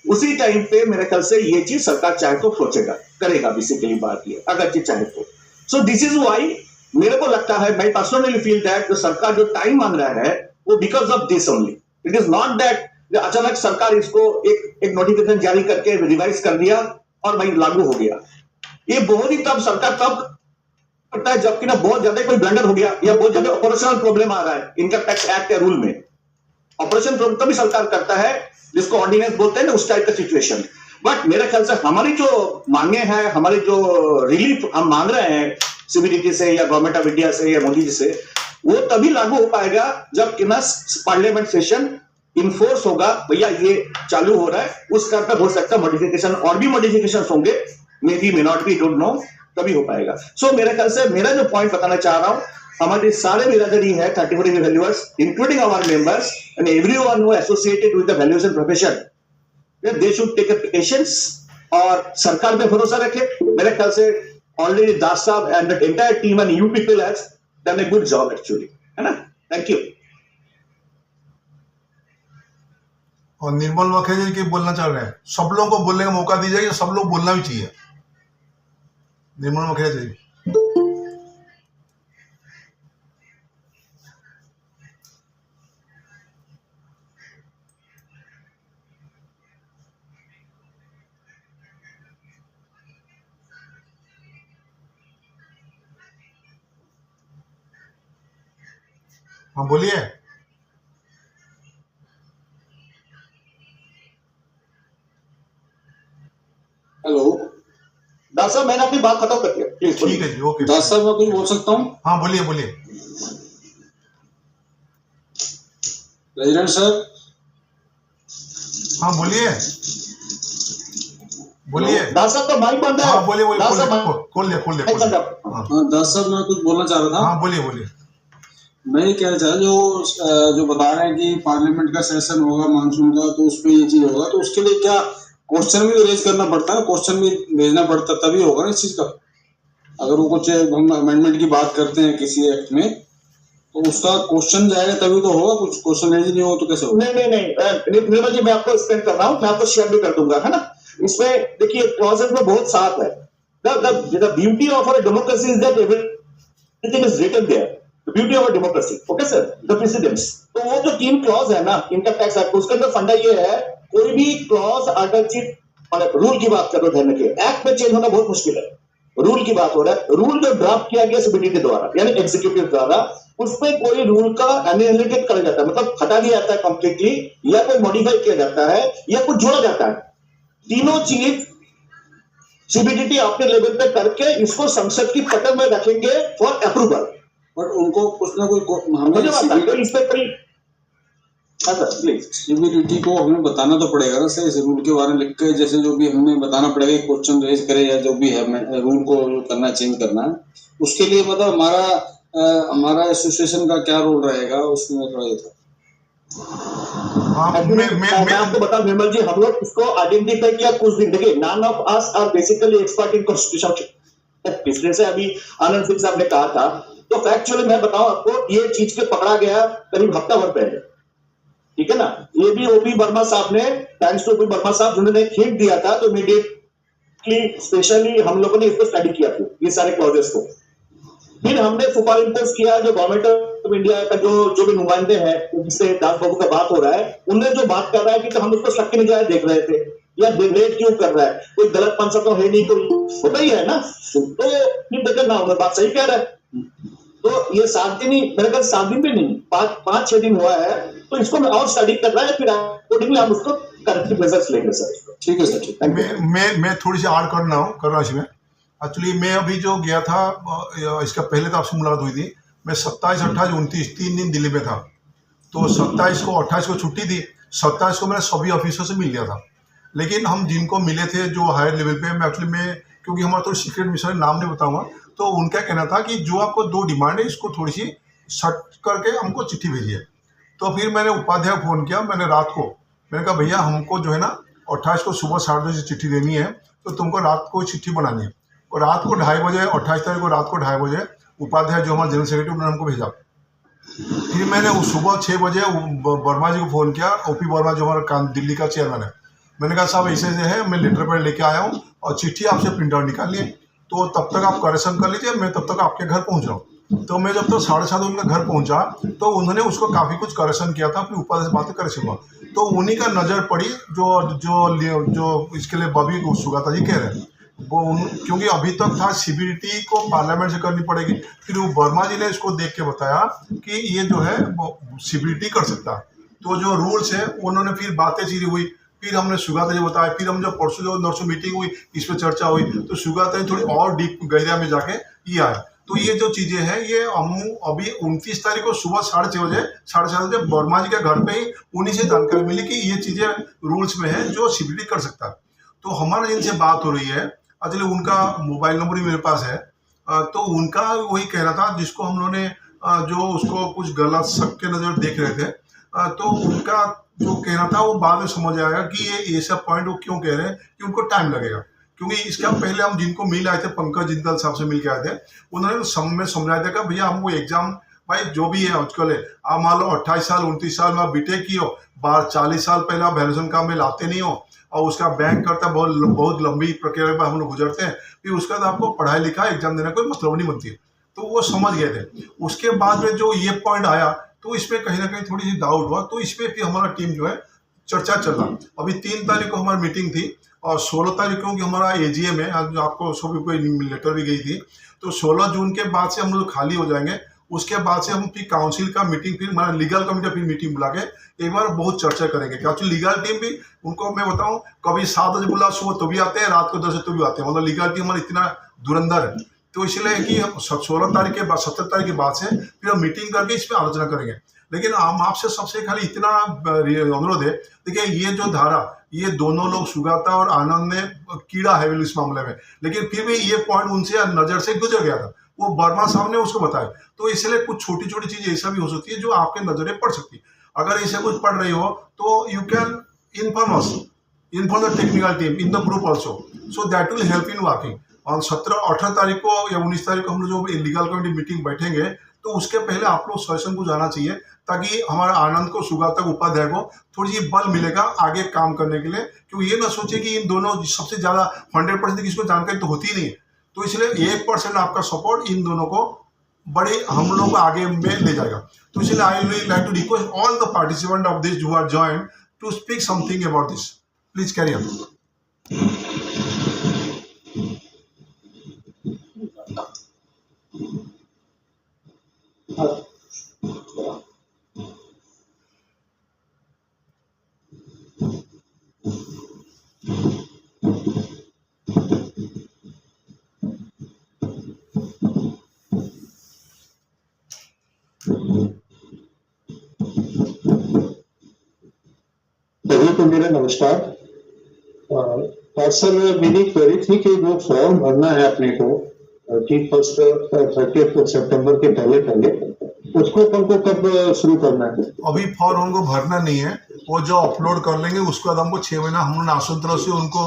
उसी टाइम पे मेरे ख्याल से ये चीज सरकार चाहे तो सोचेगा करेगा। बेसिकली बात ये अगर चीज चाहे तो सो दिस इज व्हाई मेरे को लगता है मैं पर्सनली फील दैट जो सरकार जो टाइम मांग रहा है वो because of this only. It is not that अचानक सरकार इसको एक नोटिफिकेशन जारी करके रिवाइज कर दिया और भाई लागू हो गया। ये बहुत ही तब सरकार तब करता है जबकि ना बहुत ज्यादा कोई ब्लंडर हो गया या बहुत ज्यादा ऑपरेशनल प्रॉब्लम आ रहा है इनकम टैक्स एक्ट या रूल में। ऑपरेशन प्रॉब्लम तभी सरकार करता है जिसको ऑर्डिनेंस बोलते हैं ना उस टाइप का सिचुएशन। बट मेरे ख्याल से हमारी जो मांगे हैं हमारी जो रिलीफ हम मांग रहे हैं सीबीडीटी से या गवर्नमेंट ऑफ इंडिया से या मोदी जी से वो तभी लागू हो पाएगा जब कि ना पार्लियामेंट सेशन इन्फोर्स होगा भैया ये चालू हो रहा है उस कारण हो सकता है मॉडिफिकेशन और भी मॉडिफिकेशन होंगे may be may not be don't know तभी हो पाएगा। सो मेरे ख्याल से मेरा जो पॉइंट बताना चाह रहा हूं हमारे सारे बिरादरी है 34 valuers including our members and everyone who associated with the valuation profession they should take patience और सरकार पे भरोसा रखे। मेरे ख्याल से ऑलरेडी दास साहब and the entire team and you people has done a good job actually, है ना। Thank you. और निर्मल मुखर्जी जी की बोलना चाह रहे हैं सब लोगों को बोलने का मौका दीजिए कि सब लोग बोलना भी चाहिए। निर्मल मुखर्जी जी हाँ बोलिए। हेलो दास साहब मैंने अपनी बात खत्म कर दिया, प्लीज ठीक है जी, ओके। दास साहब मैं कुछ बोल सकता हूँ? हाँ बोलिए बोलिए। प्रेसिडेंट सर, हाँ बोलिए बोलिए। दास साहब का माइक बंद है। हाँ बोलिए बोलिए, दास खोल साहब लिया खोल लिया खोल लिया माइक खोल बंद लिया। है। हाँ हाँ दास साहब मैं कुछ बोलना चाह रहा था। हाँ बोलिए बोलिए। मैं ये कहना चाह जो बता रहे हैं कि पार्लियामेंट का सेशन होगा मानसून का, तो उसमें ये चीज होगा, तो उसके लिए क्या क्वेश्चन भी रेज करना पड़ता है? क्वेश्चन भी भेजना पड़ता, तभी होगा ना इस चीज का। अगर वो कुछ हम अमेंडमेंट की बात करते हैं किसी एक्ट में, तो उसका क्वेश्चन जाएगा तभी तो होगा। कुछ क्वेश्चन रेज नहीं होगा तो कैसे होगा? नहीं निर्मल जी, मैं आपको एक्सप्लेन कर रहा हूँ, मैं आपको शेयर भी कर दूंगा, है ना। इसमें देखिए क्लॉजेस में बहुत साफ है। The beauty of a democracy is that everything is written there. The beauty of a democracy, okay sir, the presidents. तो वो जो 3 क्लॉज है ना इनकम टैक्स एक्ट, उसके अंदर फंडा ये है, कोई भी क्लॉज अगर रूल की बात कर रहे थे, एक्ट में चेंज होना बहुत मुश्किल है। रूल की बात हो रहा है, रूल जो ड्राफ्ट किया गया सीबीडीटी द्वारा यानी एग्जीक्यूटिव द्वारा, उसमें कोई रूल का एनिलेटेड करा जाता है, मतलब हटा दिया जाता है कंप्लीटली, या कोई मॉडिफाई किया जाता है, या कुछ जोड़ा जाता है। तीनों चीज सीबीडीटी अपने लेवल पे करके इसको संसद की पटल में रखेंगे फॉर अप्रूवल। बट उनको कुछ ना मुझे हमें बात है, तो इस पे कई प्लीज सीबीडीटी को हमें बताना तो पड़ेगा ना सर, इस रूल के बारे में लिख के, जैसे जो भी हमें बताना पड़ेगा, क्वेश्चन रेज करे या जो भी है रूल को जो करना चेंज करना है, उसके लिए मतलब हमारा एसोसिएशन का क्या रोल रहेगा उसमें थोड़ा ये था। हाँ मैं आपको बता निर्मल जी, हम लोग इसको आइडेंटिफाई किया कुछ दिन। देखिए, none of us are basically expert in constitution, पिछले से अभी आनंद सिंह साहब ने कहा था, तो फैक्चुअली मैं बताऊं आपको, ये चीज के पकड़ा गया करीब हफ्ता भर पहले, ठीक है ना। ये भी ओपी वर्मा साहब ने, थैंक्स टू ओपी वर्मा साहब, जिन्होंने एक हिंट दिया था, तो इमीडिएटली स्पेशली हम लोगों ने इसको स्टडी किया था, ये सारे क्लॉजेस को। फिर हमने सुपर इम्पोज किया, जो गवर्नमेंट ऑफ इंडिया का जो भी नुमाइंदे हैं, जिससे दास बाबू का बात हो रहा है, उनने जो बात कर रहा है कि तो हम उसको शक की निगाह देख रहे थे, या लेट क्यों कर रहा है, कोई गलत पंसा तो है नहीं, कोई होता ही है ना। तो फिर देखा ना, उन्हें बात सही कह रहा है। तो ये 7 दिन ही, मेरे ख्याल 7 दिन भी नहीं, 5-6 दिन हुआ है, तो इसको मैं और स्टडी कर रहा है, फिर अकॉर्डिंगली हम उसको करेक्टिव मेजर्स लेंगे सर। ठीक है सर, ठीक है। मैं थोड़ी सी ऐड कर रहा हूँ इसमें। एक्चुअली मैं अभी जो गया था, इसका पहले तो आपसे मुलाकात हुई थी, मैं 27, 28, 29 3 दिन दिल्ली में था। तो 27 को 28 को छुट्टी थी, 27 को मैंने सभी ऑफिसर से मिल लिया था। लेकिन हम जिनको मिले थे जो हायर लेवल पे, मैं क्योंकि हमारा थोड़ी सीक्रेट मिशन, नाम नहीं बताऊंगा, तो उनका कहना था कि जो आपको 2 डिमांड है, इसको थोड़ी सी सट करके हमको चिट्ठी भेजिए। तो फिर मैंने उपाध्याय को फ़ोन किया, मैंने रात को, मैंने कहा भैया हमको जो है ना 28 को सुबह 7 बजे चिट्ठी देनी है, तो तुमको रात को चिट्ठी बनानी है। और रात को 2:30 बजे, 28 तारीख को रात को 2:30 बजे उपाध्याय जो हमारे जनरल सेक्रेटरी, उन्होंने हमको भेजा। फिर मैंने उस सुबह 6 बजे वर्मा जी को फ़ोन किया, ओपी वर्मा जो हमारा दिल्ली का चेयरमैन है। मैंने कहा साहब ऐसे है, मैं लेटर पैड लेके आया हूँ और चिट्ठी आपसे प्रिंट आउट निकालिए, तो तब तक आप करेक्शन कर लीजिए, मैं तब तक आपके घर पहुँच रहा हूँ। तो मैं जब तक 7:30 उनके घर पहुँचा, तो उन्होंने उसको काफ़ी कुछ करेक्शन किया था, फिर ऊपर से बातें करेक्शन हुआ। तो उन्हीं का नज़र पड़ी जो इसके लिए बॉबी सुगाता जी कह रहे हैं, क्योंकि अभी तक था सीबीडीटी को पार्लियामेंट से करनी पड़ेगी। फिर वो वर्मा जी ने इसको देख के बताया कि ये जो है वो सीबीडीटी कर सकता है। तो जो रूल्स है उन्होंने फिर बातें चीरी हुई, फिर हमने सुगाता जी बताया, फिर हम जब परसों जो नर्सों मीटिंग हुई, इस पर चर्चा हुई, तो सुगाता जी थोड़ी और डीप गहरिया में जाके ये आए। तो ये जो चीज़ें हैं, ये हम अभी 29 तारीख को सुबह 6:30 बजे 7:30 बजे वर्मा जी के घर पे ही उन्हीं से जानकारी मिली कि ये चीज़ें रूल्स में है जो सीबीडीटी कर सकता है। तो हमारा जिनसे बात हो रही है, एक्चुअली उनका मोबाइल नंबर ही मेरे पास है, तो उनका वही कहना था, जिसको हम लोगों ने जो उसको कुछ गलत शक के नज़र देख रहे थे, तो उनका जो कहना था वो बाद में समझ आएगा कि ये ऐसा पॉइंट वो क्यों कह रहे हैं कि उनको टाइम लगेगा। क्योंकि इसके पहले हम जिनको मिल आए थे, पंकज जिंदल साहब से मिल के आए थे, उन्होंने समझाया था कि भैया हमको एग्जाम, भाई जो भी है आजकल है, आप मान लो 28 साल 29 साल में आप बीटेक की हो, 40 साल पहले आप वैल्यूएशन का में लाते नहीं हो, और उसका बैंक करता बहुत लंबी प्रक्रिया पर हम लोग गुजरते हैं, फिर उसके बाद आपको पढ़ाई लिखा एग्जाम देने कोई मतलब नहीं बनती है। तो वो समझ गए थे। उसके बाद में जो ये पॉइंट आया, तो इसमें कहीं ना कहीं थोड़ी सी डाउट हुआ, तो इस पर फिर हमारा टीम जो है चर्चा चल रहा। अभी 3 तारीख को हमारी मीटिंग थी, और 16 तारीख को कि हमारा एजीएम है, जो आपको सभी को लेटर भी गई थी, तो 16 जून के बाद से हम लोग खाली हो जाएंगे। उसके बाद से हम फिर काउंसिल का मीटिंग, फिर हमारा लीगल कमेटी फिर मीटिंग बुला के एक बार बहुत चर्चा करेंगे। क्योंकि लीगल टीम भी उनको मैं बताऊं, कभी 7 बजे बुला सुबह तो भी आते हैं, रात को 10 बजे तो भी आते हैं। मतलब लीगल टीम हमारा इतना धुरंधर है। तो इसलिए कि हम 16 तारीख के बाद 17 तारीख के बाद से फिर हम मीटिंग करके इस पर आलोचना करेंगे। लेकिन हम आपसे सबसे खाली इतना अनुरोध है, देखिए ये जो धारा, ये दोनों लोग सुगाता और आनंद ने कीड़ा है इस मामले में, लेकिन फिर भी ये पॉइंट उनसे नजर से गुजर गया था, वो वर्मा साहब ने उसको बताया। तो इसलिए कुछ छोटी छोटी चीजें ऐसा भी हो सकती है जो आपके नजरे पड़ सकती है। अगर ऐसे कुछ पड़ रही हो तो you can inform us, inform the technical team in the group also, so that will help in working. और 18 तारीख को या 19 तारीख को हम लोग जो लीगल कमेटी मीटिंग बैठेंगे, तो उसके पहले आप लोग सजेशन को जाना चाहिए, ताकि हमारा आनंद को, सुगाता उपाध्याय को थोड़ी सी बल मिलेगा आगे काम करने के लिए। क्योंकि ये ना सोचे कि इन दोनों सबसे ज्यादा 100% किसको जानकारी तो होती नहीं है। तो इसलिए 1% आपका सपोर्ट इन दोनों को बड़े हम लोग आगे में ले जाएगा। तो इसलिए I will like to request all the participant of this who are joined to speak something about this. Please carry on. सभी को मेरा नमस्कार। और सर मेरी क्वेरी थी कि जो फॉर्म भरना है अपने को 30 सितंबर के पहले उसको अपन को कब शुरू करना है? अभी फॉर्म हमको भरना नहीं है, वो जो अपलोड कर लेंगे उसके बाद हमको 6 महीना, हम लोगों ने आसन तरफ से उनको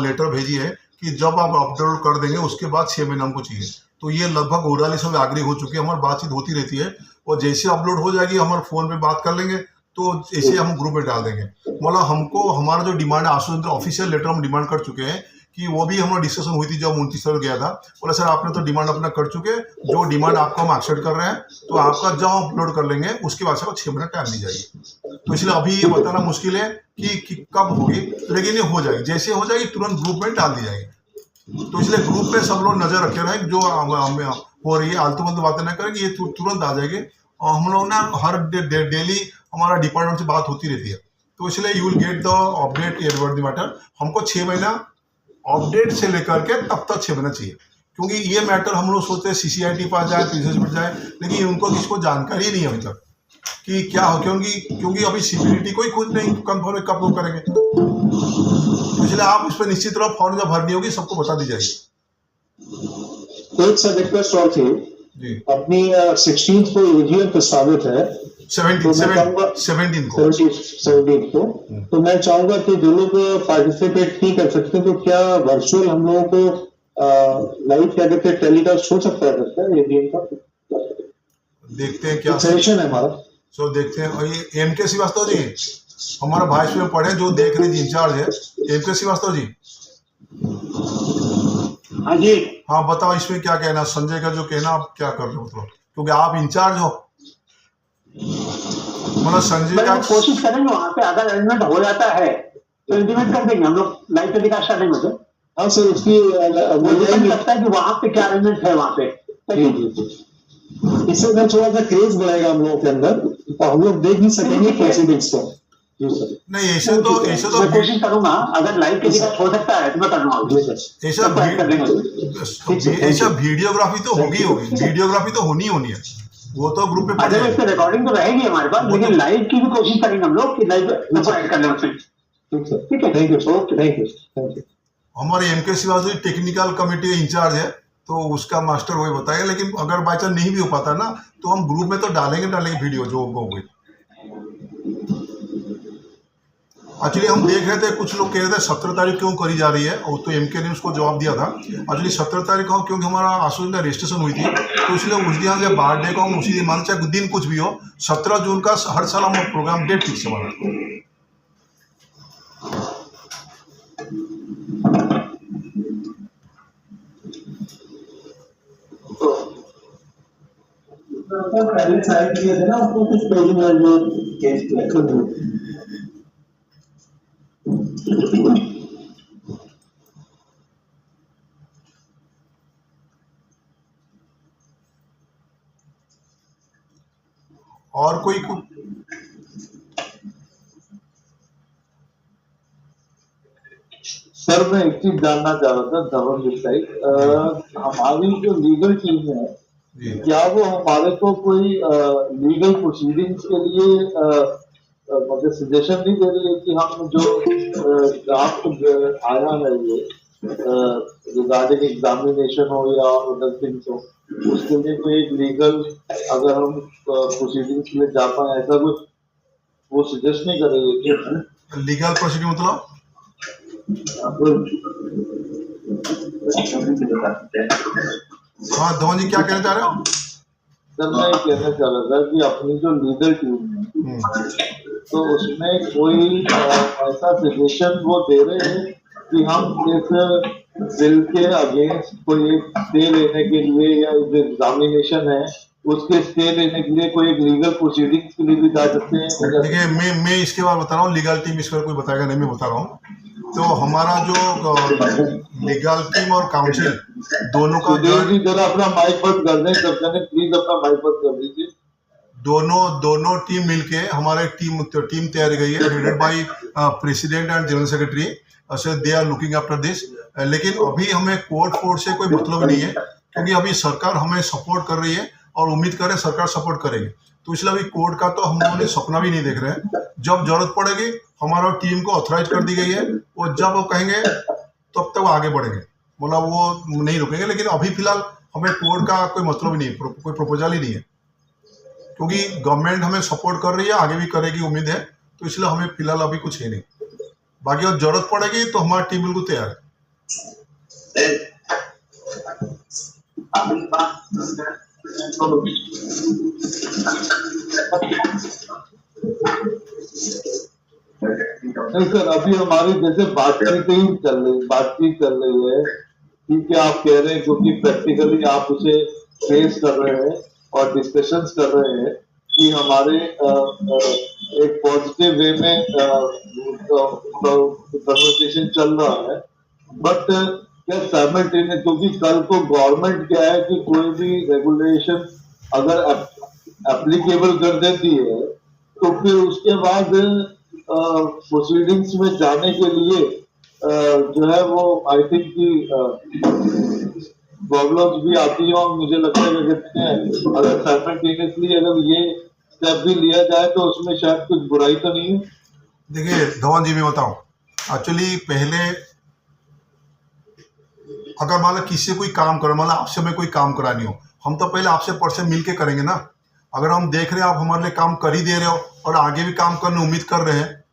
लेटर भेजी है कि जब आप अपलोड कर देंगे उसके बाद 6 महीना हमको चाहिए। तो ये लगभग ओरली सब एग्री हो चुकी है, हमारी बातचीत होती रहती है, और जैसे अपलोड हो जाएगी हमारे फोन पे बात कर लेंगे, तो ऐसे हम ग्रुप में डाल देंगे। मतलब हमको हमारा जो डिमांड है, आसन ऑफिशियल लेटर हम डिमांड कर चुके हैं कि वो भी हमारा डिस्कशन हुई थी जब 29 तारीख गया था। बोला सर आपने तो डिमांड अपना कर चुके, जो डिमांड आपको हम एक्सेप्ट कर रहे हैं, तो आपका जब हम अपलोड कर लेंगे उसके बाद से 6 महीना टाइम दी जाएगी। तो इसलिए अभी ये बताना मुश्किल है कि कब होगी, लेकिन ये हो जाएगी, जैसे हो जाएगी तुरंत ग्रुप में डाल दी जाएगी। तो इसलिए ग्रुप में सब लोग नजर रखे रहें, जो हो रही है आलतू फालतू बातें न करें, ये तुरंत आ जाएगी। और हम लोग ना हर डेली हमारा डिपार्टमेंट से बात होती रहती है, तो इसलिए you will get the update about the matter. हमको 6 महीना अपडेट से लेकर के तब तक 6 महीना चाहिए, क्योंकि ये मैटर हम लोग सोचते हैं CCIT पास जाए, पीसीएस पर जाए, लेकिन उनको किसको जानकारी नहीं है अभी तक कि क्या हो, क्योंकि अभी सीपीडीटी कोई खुद नहीं कंफर्म कब लोग करेंगे। तो इसलिए आप इस पर निश्चित रूप फॉर्म जब भरनी होगी सबको बता दी जाएगी। तो एक सर रिक्वेस्ट और थी जी, अपनी 16 को यूजीएल प्रस्तावित है, 17 को, तो मैं चाहूंगा कि जो लोग पार्टिसिपेट नहीं कर सकते तो क्या वर्चुअल हम लोगों को लाइव क्या कहते हैं टेलीकास्ट हो सकता है यूजीएल का? देखते हैं क्या सजेशन है हमारा। सो देखते हैं। और ये MK श्रीवास्तव जी हमारा भाई में पढ़े, जो देख रहे जी इंचार्ज है, MK श्रीवास्तव जी। हाँ जी, हाँ बताओ इसमें क्या कहना, संजय का जो कहना आप क्या कर रहे हो, मतलब क्योंकि आप इंचार्ज हो, मतलब संजय का कोशिश करेंगे वहाँ पे अगर अरेंजमेंट हो जाता है तो इंटीमेट कर देंगे हम लोग लाइव टेलीकास्ट करने में। हाँ सर उसकी मुझे लगता है कि वहाँ पे क्या अरेंजमेंट है वहाँ पे, इससे मैं थोड़ा सा क्रेज बढ़ेगा हम लोगों के अंदर, तो हम लोग देख भी सकेंगे प्रेसिडेंट्स को। नहीं ऐसे तो मैं कोशिश करूंगा अगर लाइव टेलीकास्ट हो सकता है तो मैं करूँगा। ऐसा वीडियोग्राफी तो होगी, वीडियोग्राफी तो होनी है, वो तो ग्रुप पे पड़ेगा। इसकी रिकॉर्डिंग तो रहेगी हमारे पास, लेकिन लाइव की भी कोशिश करेंगे हम लोग कि लाइव ऐड कर लें उसमें। ठीक है, थैंक यू, थैंक यू। हमारे MK Srivastava technical committee incharge है, तो उसका मास्टर वही बताएगा, लेकिन अगर बाई चांस नहीं भी हो पाता ना, तो हम ग्रुप में तो डालेंगे वीडियो जो होगी। एक्चुअली हम देख रहे थे, कुछ लोग कह रहे थे 17 तारीख क्यों करी जा रही है, और तो MK ने उसको जवाब दिया था एक्चुअली 17 तारीख को, क्योंकि हमारा आशुष में रजिस्ट्रेशन हुई थी, तो इसलिए उस दिन से बर्थडे को हम उसी दिन मान, चाहे दिन कुछ भी हो, 17 जून का हर साल हम प्रोग्राम डेट फिक्स हमारा। पहले साइड किए थे ना, उसको कुछ पेज में जो केस किया और कोई सर मैं एक चीज जानना चाह रहा था धवन जी, हमारी जो लीगल टीम है क्या वो हमारे को कोई लीगल प्रोसीडिंग्स के लिए मतलब सजेशन नहीं दे रही है कि हम जो ड्राफ्ट आया है ये रिगार्डिंग एग्जामिनेशन हो या अदर थिंग्स हो, उसके लिए कोई एक लीगल अगर हम प्रोसीडिंग्स के लिए जा पाए, ऐसा कुछ वो सजेस्ट नहीं कर रही है कि लीगल प्रोसीडिंग मतलब हाँ धवन जी क्या कहना चाह रहे हो? सर मैं ये कहना चाह रहा था कि अपनी जो लीगल टीम है तो उसमें कोई ऐसा सजेशन वो दे रहे हैं कि हम इस बिल के अगेंस्ट कोई एक स्टे लेने के लिए या जो एग्जामिनेशन है उसके स्टे लेने के लिए कोई एक लीगल प्रोसीडिंग्स के लिए भी जा सकते हैं? देखिए मैं इसके बारे में बता रहा हूँ, लीगल टीम इस पर कोई बताएगा नहीं, मैं बता रहा हूँ। तो हमारा जो लीगल टीम और काउंसिल दोनों का जरा अपना माइक बंद कर दें, प्लीज अपना माइक बंद कर दीजिए। दोनों टीम मिलके हमारे टीम तैयार गई है, headed by president and general secretary, they are looking after this. लेकिन अभी हमें कोर्ट फोर्स से कोई मतलब नहीं है, क्योंकि अभी सरकार हमें सपोर्ट कर रही है और उम्मीद करें सरकार सपोर्ट करेगी। तो इसलिए अभी कोर्ट का तो हम लोगों ने सपना भी नहीं देख रहे हैं। जब जरूरत पड़ेगी हमारा टीम को ऑथराइज कर दी गई है, और जब वो कहेंगे तब तक आगे बढ़ेंगे, मतलब वो नहीं रुकेंगे। लेकिन अभी फिलहाल हमें कोर्ट का कोई मतलब ही नहीं है, कोई प्रपोजल ही नहीं है, क्योंकि गवर्नमेंट हमें सपोर्ट कर रही है, आगे भी करेगी उम्मीद है। तो इसलिए हमें फिलहाल अभी कुछ है नहीं। बाकी और जरूरत पड़ेगी तो हमारी टीम बिल्कुल तैयार है। नहीं सर, अभी हमारी जैसे बातचीत चल रही है, ठीक है, आप कह रहे हैं क्योंकि प्रैक्टिकली आप उसे फेस कर रहे हैं और डिस्कशंस कर रहे हैं कि हमारे एक पॉजिटिव वे में कन्वर्सेशन चल रहा है। बट क्या साइमल्टेनियस, क्योंकि कल को गवर्नमेंट क्या है कि कोई भी रेगुलेशन अगर एप्लीकेबल कर देती है तो फिर उसके बाद प्रोसीडिंग्स में जाने के लिए जो है वो आई थिंक की प्रॉब्लम्स भी आती है। और मुझे लगता है कि अगर साइमल्टेनियसली अगर ये स्टेप भी लिया जाए तो उसमें शायद कुछ बुराई तो नहीं है। देखिए धवन जी मैं बताऊं, एक्चुअली पहले अगर मान लो किसी से कोई काम करो, मान लो आपसे मैं कोई काम करानी हो, हम तो पहले आपसे पर्सन मिल के करेंगे ना। अगर हम देख रहे हैं आप हमारे लिए काम कर ही दे रहे हो और आगे भी काम करने उम्मीद कर रहे हैं,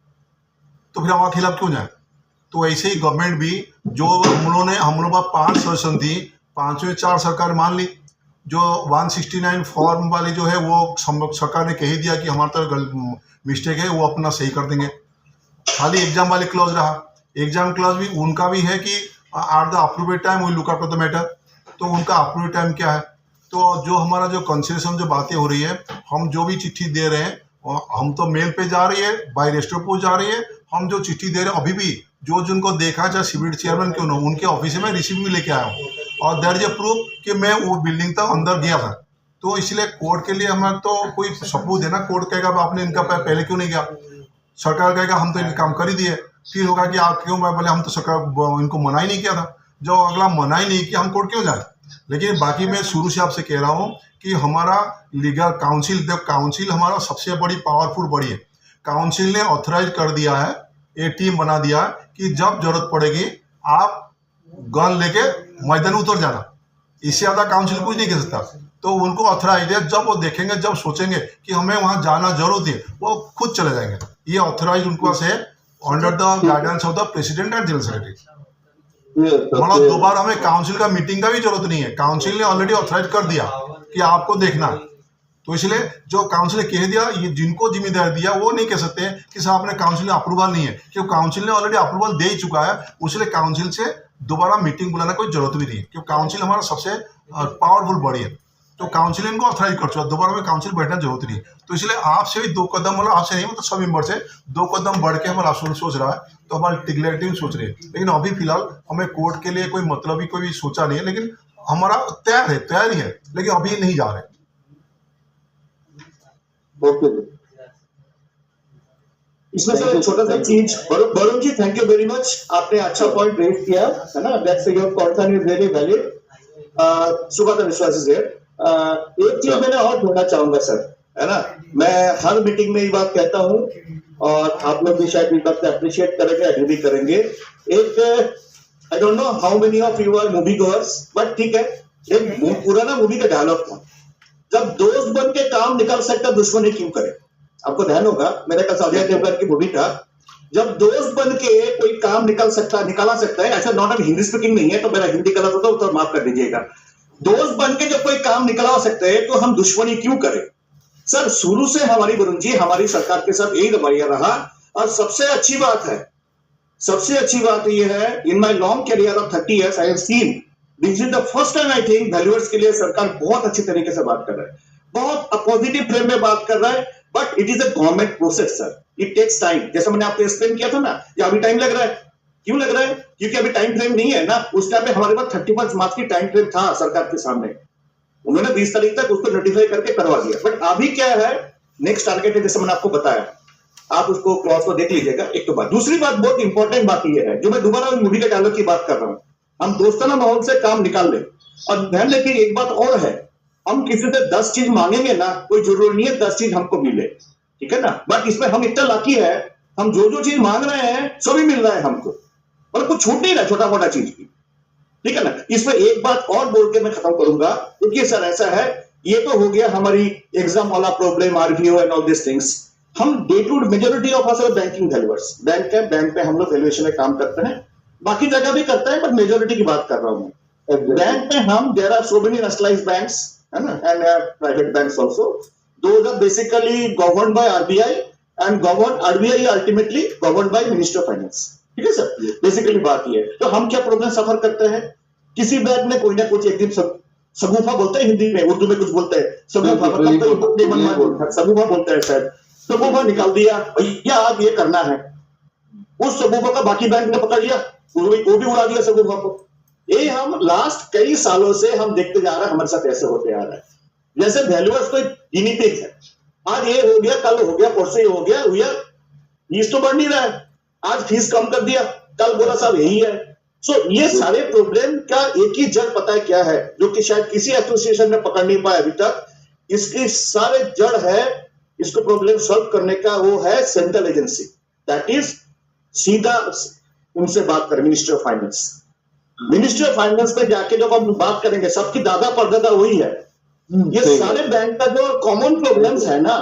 तो फिर हमारे खिलाफ क्यों जाए? तो ऐसे ही गवर्नमेंट भी जो हम लोग 5 सजेशन थी, 5 में 4 सरकार मान ली। जो 169 फॉर्म वाली जो है वो सरकार ने कह ही दिया कि हमारा तो मिस्टेक है, वो अपना सही कर देंगे। खाली एग्जाम वाले क्लॉज रहा, एग्जाम क्लॉज भी उनका भी है कि at the appropriate time we look after the matter. तो उनका अप्रोप्रिएट टाइम क्या है? तो जो हमारा जो कंसेशन जो बातें हो रही है, हम जो भी चिट्ठी दे रहे हैं, हम तो मेल पे जा रही है, बाय रेस्टो पोस्ट जा रही है। हम जो चिट्ठी दे रहे हैं अभी भी जो जिनको देखा, चाहे सिविल चेयरमैन क्यों ना, उनके ऑफिस में रिसीव भी लेके आया हूँ और देयर इज ए प्रूफ कि मैं वो बिल्डिंग तक अंदर गया था। तो इसलिए कोर्ट के लिए हमारा तो कोई सबूत है ना। कोर्ट कहेगा आपने इनका पहले क्यों नहीं गया, सरकार कहेगा हम तो इनका काम कर ही दिए, फिर होगा कि आप क्यों, बोले हम तो सरकार इनको मना ही नहीं किया था। जो अगला मना ही नहीं किया हम कोर्ट क्यों जाए? लेकिन बाकी मैं शुरू से आपसे कह रहा हूँ कि हमारा लीगल काउंसिल हमारा सबसे बड़ी पावरफुल बड़ी है। काउंसिल ने ऑथराइज कर दिया है, ये टीम बना दिया है कि जब जरूरत पड़ेगी आप गन लेके मैदान उतर जाना। इससे ज्यादा काउंसिल कुछ नहीं कह सकता। तो उनको ऑथराइज है, जब वो देखेंगे, जब सोचेंगे कि हमें वहां जाना जरूरत है, वो खुद चले जाएंगे। ये ऑथराइज उनके पास है under the guidance of the president and general secretary. मतलब दोबारा हमें काउंसिल का मीटिंग का भी जरूरत नहीं है, काउंसिल ने ऑलरेडी ऑथराइज कर दिया कि आपको देखना है। तो इसलिए जो काउंसिल ने कह दिया, ये जिनको जिम्मेदारी दिया वो नहीं कह सकते कि साहब ने काउंसिल ने अप्रूवल नहीं है, क्योंकि काउंसिल ने ऑलरेडी अप्रूवल दे ही चुका है। इसलिए काउंसिल से दोबारा मीटिंग बुलाना कोई जरूरत भी नहीं है, क्योंकि काउंसिल हमारा सबसे पावरफुल बॉडी है। तो काउंसिल इनको ऑथराइज कर चुका, दोबारा में काउंसिल बैठना जरूरत नहीं है। तो इसलिए आपसे भी 2 कदम, मतलब आपसे नहीं, मतलब सब मेंबर से 2 कदम बढ़ के हमारा सोच रहा है। तो हमारी टीम सोच रही है। लेकिन अभी फिलहाल हमें कोर्ट के लिए कोई मतलब ही कोई भी सोचा नहीं है, लेकिन हमारा तैयारी है, लेकिन अभी नहीं जा रहे। ओके जी। इसमें से एक छोटा सा चीज, Varun ji thank you very much, आपने अच्छा पॉइंट रेज किया है ना, that's your concern is very valid. Sugata Biswas is there. एक चीज मैंने और जोड़ना चाहूंगा सर, है ना, मैं हर मीटिंग में ये बात कहता हूँ और आप लोग भी शायद इस बात से अप्रिशिएट करेंगे, एग्री भी करेंगे। एक I don't know how many of you R movie goers, but ठीक है, एक पुराना मूवी का डायलॉग था, जब दोस्त बन के काम निकाल सकता दुश्मनी क्यों करे। आपको ध्यान होगा, मेरे का अजय देवगन की मूवी था, जब दोस्त बन के कोई काम निकाला सकता है, ऐसा नॉट अ हिंदी स्पीकिंग नहीं है तो मेरा हिंदी गलत होता तो माफ कर दीजिएगा। दोस्त बन के जब कोई काम निकलवा सकते हैं तो हम दुश्मनी क्यों करें। सर शुरू से हमारी वरुण जी, हमारी सरकार के साथ यही रवैया रहा। और सबसे अच्छी बात यह है, in my long career of 30 years I have seen this is the first time I think valuers के लिए सरकार बहुत अच्छी तरीके से बात कर रहा है, बहुत पॉजिटिव फ्रेम में बात कर रहा है। But it is a government process sir, it takes time. जैसे मैंने आपको एक्सप्लेन किया था ना, कि अभी टाइम लग रहा है। क्यों लग रहा है? क्योंकि अभी टाइम फ्रेम नहीं है ना। उस टाइम पे हमारे पास 31 मार्च की टाइम फ्रेम था सरकार के सामने, उन्होंने 20 तारीख तक उसको नोटिफाई करके करवा दिया। बट अभी क्या है, नेक्स्ट टारगेट है, जैसे मैंने आपको बताया, आप उसको क्लॉज को देख लीजिएगा। एक तो बात, दूसरी बात, बहुत इंपॉर्टेंट बात यह है, जो मैं दोबारा मूवी के डायलॉग की बात कर रहा हूं, हम दोस्ताना माहौल से काम निकाल लें। और ध्यान रखिए एक बात और है, हम किसी से 10 चीज मांगेंगे ना, कोई जरूरी नहीं है 10 चीज हमको मिले, ठीक है ना। बट इसमें हम इतना लाकी है, हम जो चीज मांग रहे हैं सभी मिल रहा है हमको, और कुछ छूट नहीं रहा छोटा मोटा चीज की, ठीक है ना। इसमें एक बात और बोल के मैं खत्म करूंगा, क्योंकि सर ऐसा है, ये तो हो गया हमारी एग्जाम वाला problem, RBO and all this things. हम day to majority of us banking valuers, bank पे हम लोग वैल्यूएशन में काम करते हैं, बाकी जगह भी करते हैं, बट मेजोरिटी की बात कर रहा हूं मैं। बैंक में हम, there are so many nationalised banks, है ना, and private banks also, those are basically governed by RBI and RBI ultimately governed by Ministry of Finance, ठीक है सर। बेसिकली बात ये है। तो हम क्या प्रॉब्लम सफर करते हैं, किसी बैंक में कोई ना कुछ एक दिन सगुफा बोलते हैं हिंदी में, उर्दू में कुछ बोलते हैं सगुफा, मतलब सगुफा बोलते हैं सर, सगुफा निकाल दिया, भैया आप ये करना है, उस सगुफा का बाकी बैंक ने पकड़ लिया, वो भी उड़ा दिया सगुफा को। ये हम लास्ट कई सालों से हम देखते जा रहे हैं, हमारे साथ ऐसे होते आ रहा है। जैसे वैल्यूअर्स तो गिनी पिग है, आज ये हो गया, कल हो गया, परसों ये हो गया, भैया फीस तो बढ़ नहीं रहा है, आज फीस कम कर दिया, कल बोला साहब यही है। सो ये सारे प्रॉब्लम का एक ही जड़ पता है क्या है, जो कि शायद किसी एसोसिएशन ने पकड़ नहीं पाया अभी तक। इसकी सारे जड़ है, इसको प्रॉब्लम सॉल्व करने का, वो है सेंट्रल एजेंसी, दैट इज सीधा उनसे बात करें, ministry of finance. Ministry of finance पे जाके जब हम बात करेंगे, सबकी दादा परदादा वही है। ये सारे बैंक का जो कॉमन प्रॉब्लम्स है ना,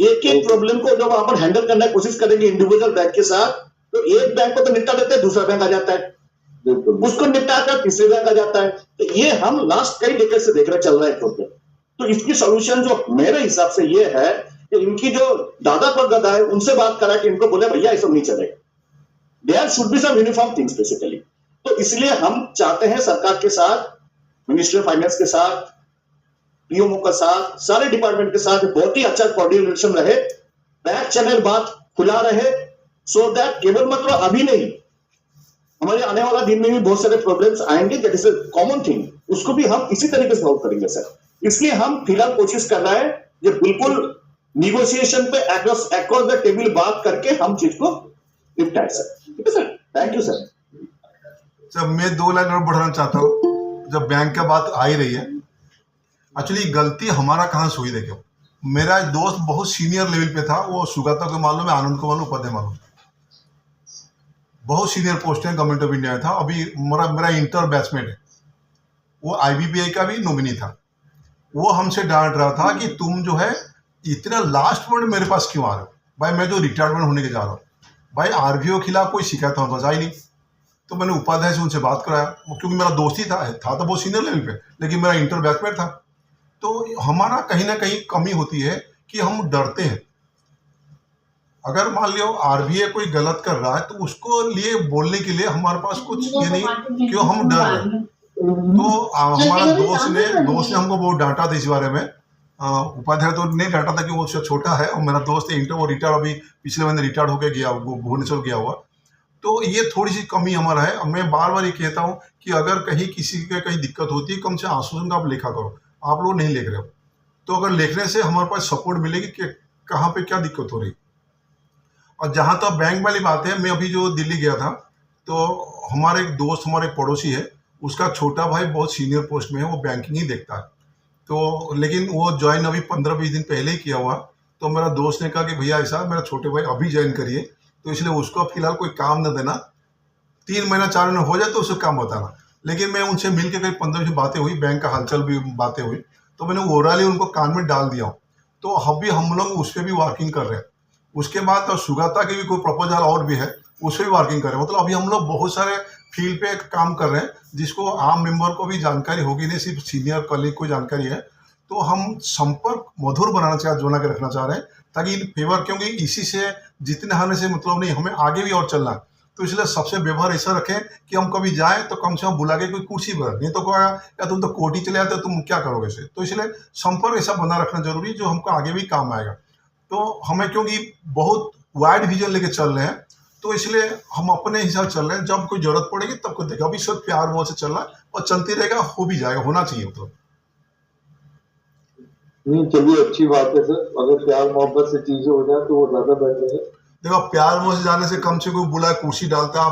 एक एक प्रॉब्लम को जब आप हैंडल करने की कोशिश करेंगे इंडिविजुअल बैंक के साथ, तो एक बैंक को तो निपटा देते हैं, दूसरा बैंक आ जाता है, उसको निपटा कर तीसरे बैंक आ जाता है। तो ये हम लास्ट कई डिकेड से देख रहे चल रहा है प्रॉब्लम। तो इसकी सोल्यूशन जो मेरे हिसाब से ये है कि इनकी जो दादा परदादा है उनसे बात करा कि इनको बोले भैया ये सब नहीं चलेगा, there should be some uniform things basically. तो इसलिए हम चाहते हैं सरकार के साथ, मिनिस्ट्री ऑफ फाइनेंस के साथ, पीएमओ के साथ, सारे डिपार्टमेंट के साथ बहुत ही अच्छा कोऑर्डिनेशन रहे, बैक चैनल बात खुला रहे, सो दैट केवल मतलब अभी नहीं, हमारे आने वाला दिन में भी बहुत सारे प्रॉब्लम्स आएंगे, that is a common thing, उसको भी हम इसी तरीके से सॉल्व करेंगे सर। इसलिए हम फिलहाल कोशिश कर रहे हैं कि बिल्कुल निगोशिएशन पे अक्रॉस द टेबल बात करके हम चीज को निपटाए सर, ठीक है sir. Thank you sir. Sir मैं 2 लाइन और बढ़ाना चाहता हूँ। जब बैंक का बात आ ही रही है, एक्चुअली गलती हमारा कहाँ से हुई, देखो मेरा एक दोस्त बहुत सीनियर लेवल पे था, वो सुगाता को मालूम है, आनंद को मालूम, उपाध्याय मालूम, बहुत सीनियर पोस्ट है, गवर्नमेंट ऑफ इंडिया था, अभी मेरा इंटर बैचमेट है, वो IBPI का भी नॉमिनी था। वो हमसे डांट रहा था कि तुम जो है इतना लास्ट मिनट मेरे पास क्यों आ रहे हो, भाई मैं जो रिटायरमेंट होने के जा रहा हूँ, भाई RBO के खिलाफ कोई शिकायत तो बचा ही नहीं। तो मैंने उपाध्याय से उनसे बात कराया, क्योंकि मेरा दोस्त ही था तो बहुत सीनियर लेवल पे, लेकिन मेरा इंटर बैचमेट था। तो हमारा कहीं ना कहीं कमी होती है कि हम डरते हैं। अगर मान लियो RBI कोई गलत कर रहा है तो उसको लिए बोलने के लिए हमारे पास कुछ ये नहीं, क्यों हम डर रहे हैं। तो हमारा दोस्त ने हमको बहुत डांटा था इस बारे में। उपाध्याय तो नहीं डांटा था कि वो उससे छोटा है, और मेरा दोस्त इंटर, वो रिटायर्ड, अभी पिछले महीने रिटायर्ड होकर गया, वो भुवनेश्वर गया हुआ। तो ये थोड़ी सी कमी हमारा है। मैं बार बार ये कहता हूँ कि अगर कहीं किसी के कहीं दिक्कत होती है, कम से आश्वासन का आप लेखा करो। आप लोग नहीं लिख रहे हो, तो अगर लिखने से हमारे पास सपोर्ट मिलेगी कि कहाँ पे क्या दिक्कत हो रही। और जहाँ तक बैंक वाली बात है, मैं अभी जो दिल्ली गया था तो हमारे एक दोस्त, हमारे पड़ोसी है, उसका छोटा भाई बहुत सीनियर पोस्ट में है, वो बैंकिंग ही देखता है। तो लेकिन वो ज्वाइन अभी 15-20 दिन पहले ही किया हुआ। तो मेरा दोस्त ने कहा कि भैया ऐसा मेरा छोटे भाई अभी ज्वाइन करिए, तो इसलिए उसको फिलहाल कोई काम न देना, 3 महीना 4 महीना हो जाए तो उसको काम बताना। लेकिन मैं उनसे मिल के करीब 15 दिन बातें हुई, बैंक का हालचाल भी बातें हुई, तो मैंने ओवरऑल उनको कान में डाल दिया हूँ। तो अभी हम लोग उस पर भी वर्किंग कर रहे हैं। उसके बाद तो सुगाता की भी कोई प्रपोजल और भी है, उस पर भी वर्किंग कर रहे हैं। मतलब अभी हम लोग बहुत सारे फील्ड पे काम कर रहे हैं, जिसको आम मेंबर को भी जानकारी होगी, नहीं सिर्फ सीनियर कलीग को जानकारी है। तो हम संपर्क मधुर बना के रखना चाह रहे हैं, ताकि इन फेवर, क्योंकि इसी से जितने आने से मतलब नहीं, हमें आगे भी और चलना है। तो इसलिए सबसे व्यवहार ऐसा रखें कि हम कभी जाएं तो कम से कम बुला के कोई कुर्सी पर, नहीं तो कहेगा या तुम तो कोर्ट ही चले आते हो, तुम क्या करोगे इसे। तो इसलिए संपर्क ऐसा बना रखना जरूरी, जो हमको आगे भी काम आएगा। तो हमें क्योंकि बहुत वाइड विजन लेके चल रहे हैं, तो इसलिए हम अपने हिसाब चल रहे हैं। जब कोई जरूरत पड़ेगी तब को देखा, अभी सब प्यार मोह से चल रहा है और चलती रहेगा, हो भी जाएगा, होना चाहिए। तो नहीं, चलिए अच्छी बात है सर, अगर प्यार मोहब्बत से चीजें हो जाए तो वो ज्यादा बेहतर है। देखो, प्यार मोह से जाने से कम से कम बुलाए कुर्सी डालता है।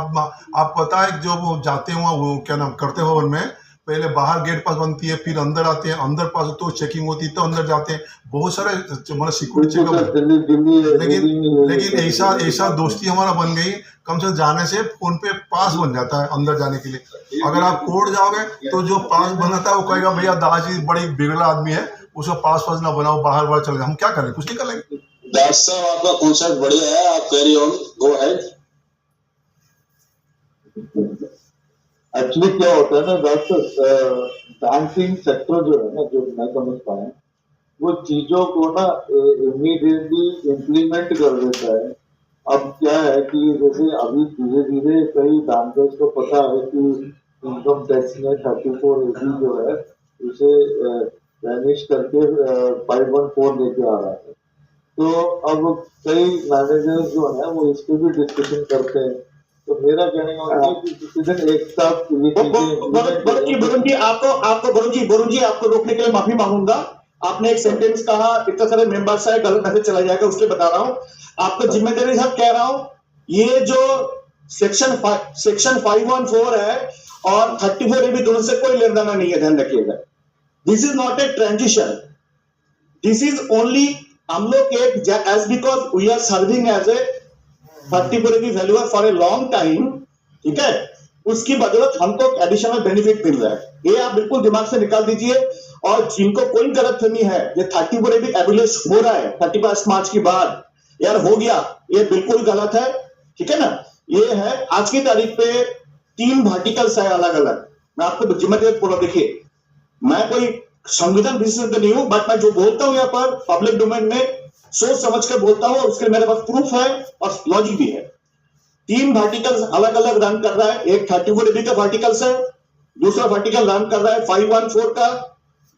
आप पता है जो वो जाते हैं वहाँ, वो क्या नाम करते हैं भवन में, पहले बाहर गेट पास बनती है, फिर अंदर आते हैं, अंदर पास तो चेकिंग होती है, तो अंदर जाते हैं, बहुत सारे मतलब सिक्योरिटी चेकअप। लेकिन ऐसा दोस्ती हमारा बन गई, कम से कम जाने से फोन पे पास बन जाता है अंदर जाने के लिए। अगर आप कोर्ट जाओगे तो जो पास बनाता है वो कहेगा भैया दादाजी बड़ी बिगड़ा आदमी है, उसका पास ना बनाओ, बाहर चले जाओ। हम क्या करें, कुछ नहीं कर लेंगे। दास साहब, आपका कॉन्सेप्ट बढ़िया है, आप carry on, go ahead. Actually क्या होता है ना डॉक्टर, बैंकिंग सेक्टर जो है ना, जो मैं समझ पाया, वो चीजों को ना इमीडिएटली इम्प्लीमेंट कर देता है। अब क्या है कि जैसे अभी धीरे धीरे कई बैंकर्स को पता है कि इनकम टैक्स में 34AB जो है उसे वैनिश करके 514 लेके आ रहा है। तो अब कई मैनेजर्स जो है वो इस पे भी डिस्कशन करते हैं। तो मेरा कहने का कि डिसीजन एक साथ वरुण जी आपको रोकने के लिए माफी मांगूंगा। आपने एक सेंटेंस कहा, इतना सारे मेंबर्स है, गलत मैसेज चला जाएगा, उसके बता रहा हूं, आपको जिम्मेदारी साहब कह रहा हूं। ये जो सेक्शन 514 है और 34AB दोनों से कोई लेना देना नहीं है, ध्यान रखिएगा। This is not a transition, this is only हम लोग एक, as because we are serving as a 34AB valuer for a long time, ठीक है, उसकी बदौलत हमको एडिशनल बेनिफिट मिल रहा है। ये आप बिल्कुल दिमाग से निकाल दीजिए। और जिनको कोई गलतफहमी है, ये 34AB एबुलेश हो रहा है 31 मार्च के बाद, यार हो गया, ये बिल्कुल गलत है, ठीक है ना। ये है आज की तारीख पे 3 वर्टिकल्स है अलग अलग। मैं आपको जिम्मेदारी पूरा, देखिए मैं कोई संविधान विशेषज्ञ नहीं हूं, बट मैं जो बोलता हूं यहाँ पर पब्लिक डोमेन में सोच समझ कर बोलता हूं, उसके मेरे पास प्रूफ है और लॉजिक भी है। 3 वर्टिकल्स अलग अलग रन कर रहा है। एक 34AB का वर्टिकल्स है, दूसरा वर्टिकल रन कर रहा है 514 का,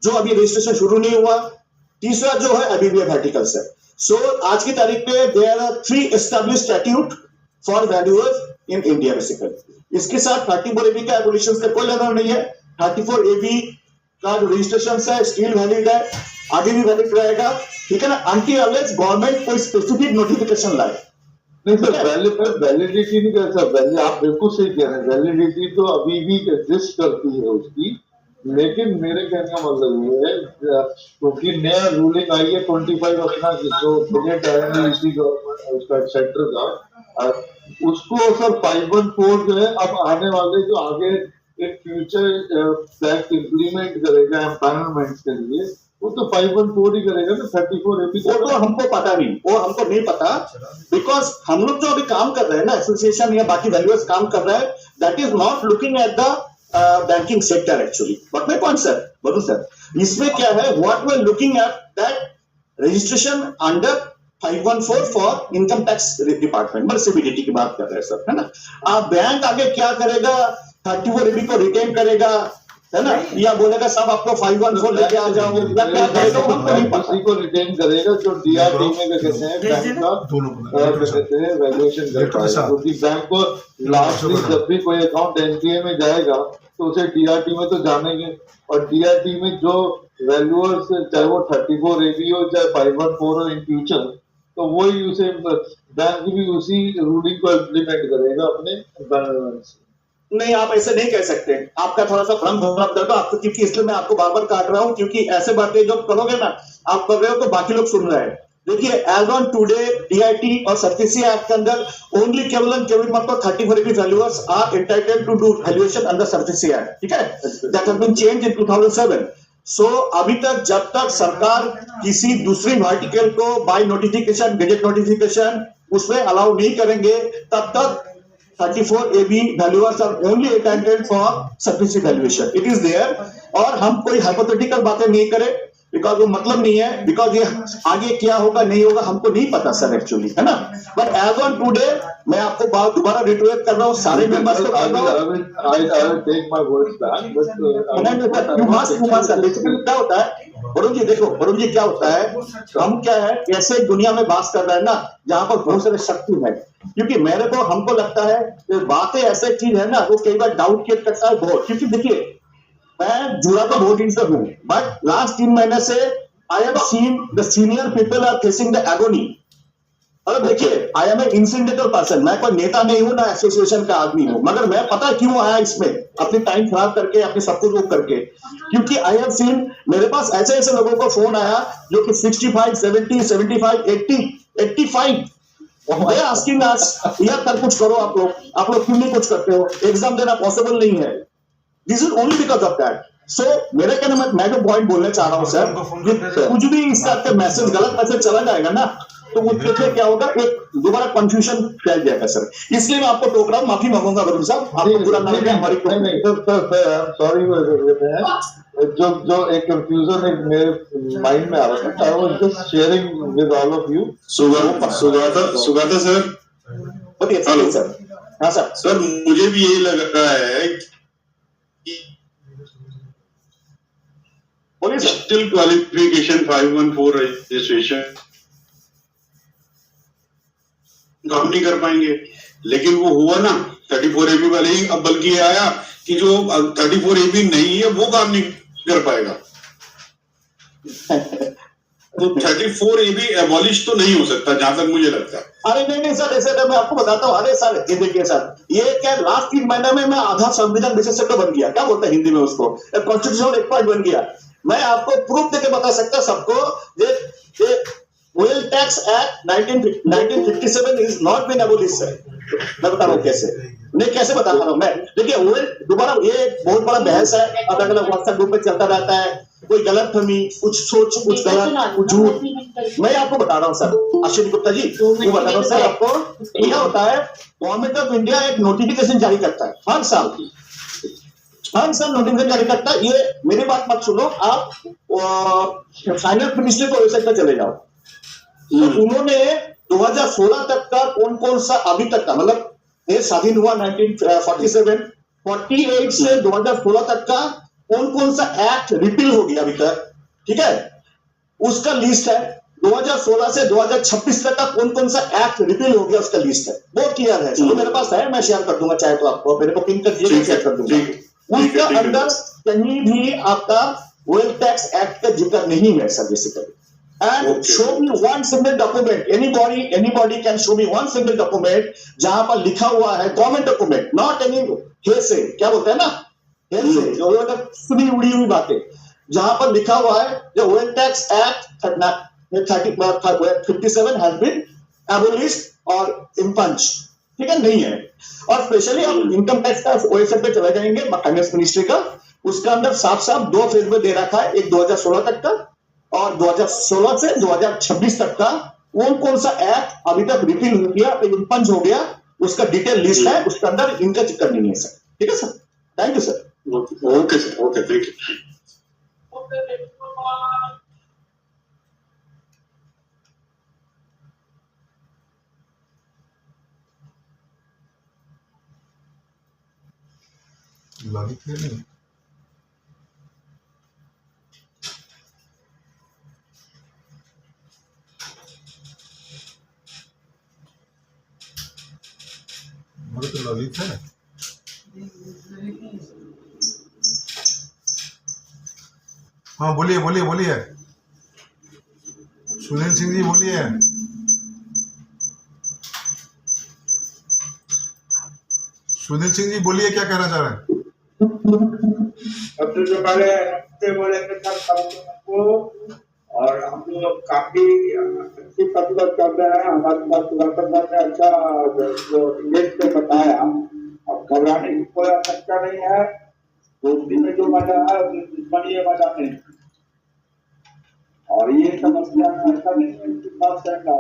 जो अभी रजिस्ट्रेशन शुरू नहीं हुआ, तीसरा जो है अभी भी वर्टिकल्स है। सो आज की तारीख पे there are 3 established statute for valuers in India basically. इसके साथ 34AB का एबोलिशन का कोई लेना नहीं है। 34AB का जो रजिस्ट्रेशन है स्टिल वैलिड है, आगे भी वैलिड रहेगा, ठीक है ना, अनटिल अनलेस गवर्नमेंट कोई स्पेसिफिक नोटिफिकेशन लाए। नहीं सर, वैलिडिटी नहीं कर सकता, आप बिल्कुल सही कह रहे हैं, वैलिडिटी तो अभी भी एग्जिस्ट करती है उसकी। लेकिन मेरे कहने का मतलब ये है, क्योंकि नया रूलिंग आई है 25 अपना जो बजट आया है इसी गवर्नमेंट उसका सेंटर का, उसको सर 514 जो है अब आने वाले जो आगे एक फ्यूचर पैक्ट इम्प्लीमेंट करेगा एम्पावरमेंट के लिए, वो तो 514 ही करेगा ना, 34AB वो तो हमको पता नहीं, वो हमको नहीं पता, बिकॉज हम लोग जो अभी काम कर रहे हैं ना, एसोसिएशन या बाकी वैल्यूअर्स काम कर रहे हैं, that is not looking at the banking sector actually. But my point sir, बोलो सर, इसमें क्या है, what we are looking at that registration under 514 for income tax department, मतलब सीबीडीटी की बात कर रहे हैं सर, है ना। आप बैंक आगे क्या करेगा, 34AB को रिटेन करेगा, है ना, या बोलेगा सब आपको 514 लेके आ जाओगे, क्या करेगा हमको नहीं पता। उसी को रिटेन करेगा जो डीआरटी में कहते हैं बैंक का कहते हैं वैल्यूएशन करता है, क्योंकि बैंक को लास्टली जब भी कोई अकाउंट एनपीए में जाएगा तो उसे डीआरटी में तो जानेंगे, और डीआरटी में जो वैल्यूअर्स चाहे वो 34AB हो चाहे 514 हो इन फ्यूचर, तो वही उसे बैंक भी उसी रूलिंग को इम्प्लीमेंट करेगा अपने बैलेंस से। नहीं, आप ऐसे नहीं कह सकते, आपका थोड़ा सा भ्रम कर दो आपको, क्योंकि इसलिए मैं आपको बार बार काट रहा हूं, क्योंकि ऐसे बातें जब करोगे ना, आप कर रहे हो तो बाकी लोग सुन रहे हैं। देखिए, एज ऑन टुडे डीआईटी और सर्फेसी एक्ट के अंदर ओनली केवल मतलब 34 valuers are entitled to do valuation under SARFAESI act, ठीक है, that has been change in 2007। So अभी तक जब तक सरकार किसी दूसरी वर्टिकल को बाय नोटिफिकेशन, गजेट नोटिफिकेशन उसमें अलाउ नहीं करेंगे, तब तक 34 AB valuers are only entitled for sufficient valuation. It is there, और हम कोई hypothetical बातें नहीं करें, बिकॉज वो मतलब नहीं है, बिकॉज ये आगे क्या होगा नहीं होगा हमको नहीं पता सर एक्चुअली, है ना। बट एज ऑन टुडे मैं आपको बात दोबारा रिट्रेट कर रहा हूँ, सारे मेंबर्स को कर रहा हूँ। क्या होता है वरुण जी, देखो वरुण जी क्या होता है, हम क्या है ऐसे दुनिया में बात कर रहे हैं ना जहां पर बहुत सारे शक्ति है, क्योंकि मेरे को हमको लगता है बातें ऐसे चीज है ना वो कई बार डाउट क्रिएट करता है बहुत, क्योंकि देखिए मैं जुड़ा तो बहुत दिन से हूं, बट लास्ट 3 महीने से I have seen the senior people are facing the agony. और देखिए I am a incidental person, मैं कोई नेता नहीं हूं ना एसोसिएशन का आदमी हूं, मगर मैं पता क्यों आया इसमें अपनी टाइम खराब करके अपने सब कुछ रोक करके, क्योंकि आई हैव सीन मेरे पास ऐसे ऐसे लोगों को फोन आया जो कि 65, 70, 75, 80, 85 आस्किंग अस यार कर कुछ करो, आप लोग क्यों नहीं कुछ करते हो, एग्जाम देना पॉसिबल नहीं है। This is only because of that. So मेरे कहने में मैं जो पॉइंट बोलने चाह रहा हूं सर, कुछ भी इसका मैसेज गलत मैसेज चला जाएगा ना तो उससे क्या होगा, एक दोबारा कंफ्यूजन फैल जाएगा सर, इसलिए मैं आपको टोक रहा हूं, माफी मांगूंगा वरुण साहब, आपको बुरा ना लगे हमारी। सॉरी, जो एक कंफ्यूजन एक मेरे माइंड में आ रहा था, I was just sharing with all of you. Sugata sir, बताइए सर। हाँ सर। सर मुझे भी यही लग रहा है कि स्टिल क्वालिफिकेशन 514 रजिस्ट्रेशन हम नहीं कर पाएंगे, लेकिन वो हुआ ना 34 AB वाले ही, अब बल्कि ये आया कि जो 34 AB नहीं है वो काम नहीं कर पाएगा। तो 34 AB एबॉलिश तो नहीं हो सकता जहां तक मुझे लगता है। अरे नहीं सर, ऐसे मैं आपको बताता हूँ। अरे सर ये देखिए सर, ये क्या लास्ट 3 महीने में मैं आधा संविधान विशेषज्ञ बन गया, क्या बोलते हैं हिंदी में उसको, कॉन्स्टिट्यूशनल एक्सपर्ट बन गया। मैं आपको प्रूफ देके बता सकता सबको, Oil Tax Act 1957 is not been abolished sir। मैं बता रहा हूँ कैसे, नहीं कैसे बता रहा हूँ मैं। देखिए ओएल दोबारा, ये बहुत बड़ा बहस है, अलग अलग व्हाट्सएप ग्रुप में चलता रहता है, कोई गलत फहमी, कुछ सोच, कुछ गलत, कुछ झूठ। मैं आपको बता रहा हूँ सर, अश्विनी गुप्ता जी वो बता रहा हूँ सर आपको, क्या होता है गवर्नमेंट ऑफ इंडिया एक नोटिफिकेशन जारी करता है हर साल नोटिफिकेशन जारी करता है। ये मेरी बात मत सुनो आप, फाइनेंस मिनिस्ट्री को वेबसाइट पर चले जाओ, तो उन्होंने 2016 तक का कौन सा अभी तक का, मतलब ये स्वाधीन हुआ 1947, 48 से 2016 तक का कौन सा एक्ट रिपील हो गया अभी तक, ठीक है, उसका लिस्ट है। 2016 से 2026 तक का कौन सा एक्ट रिपील हो गया उसका लिस्ट है, बहुत क्लियर है। तो मेरे पास है, मैं शेयर कर दूंगा चाहे तो आपको, मेरे को पिन कर दिए, शेयर कर दूंगा। उसके अंदर कहीं भी आपका वेल्थ टैक्स एक्ट का जिक्र नहीं है sir basically. And show me one single document. Anybody can show me one single document जहां पर लिखा हुआ है गवर्नमेंट डॉक्यूमेंट, नॉट एनी हेसे, क्या बोलते हैं ना हेसे, जो सुनी उड़ी हुई बातें, जहां पर लिखा हुआ है जो wealth tax act 57 has been abolished और इम्पंच, ठीक है, नहीं है। और स्पेशली आप इनकम टैक्स का वेबसाइट पे चले जाएंगे फाइनेंस मिनिस्ट्री का, उसका अंदर साफ 2 फेज में दे रखा है, एक 2016 तक का और 2016 से 2026 तक का कौन सा एक्ट अभी तक रिपील हो गया, इम्पंच हो गया, उसका डिटेल लिस्ट है, उसके अंदर इनका जिक्र नहीं है सर। ठीक है sir, thank you sir. Okay sir, okay, thank you. तो ललित है। हाँ बोलिए, सुनील सिंह जी बोलिए। सुनील सिंह जी बोलिए, क्या कहना चाह रहे हैं? सबसे जो पहले नमस्ते बोलेंगे सर सबको, और हम लोग काफी अच्छी कसरत कर रहे हैं। हमारे पास सुरक्षा ने अच्छा जो इंग्लिश में बताया, अब घबराने की कोई आवश्यकता नहीं है। दोस्ती में जो मजा है दुश्मनी में मजा नहीं। और ये समस्या ऐसा नहीं है कि बात करना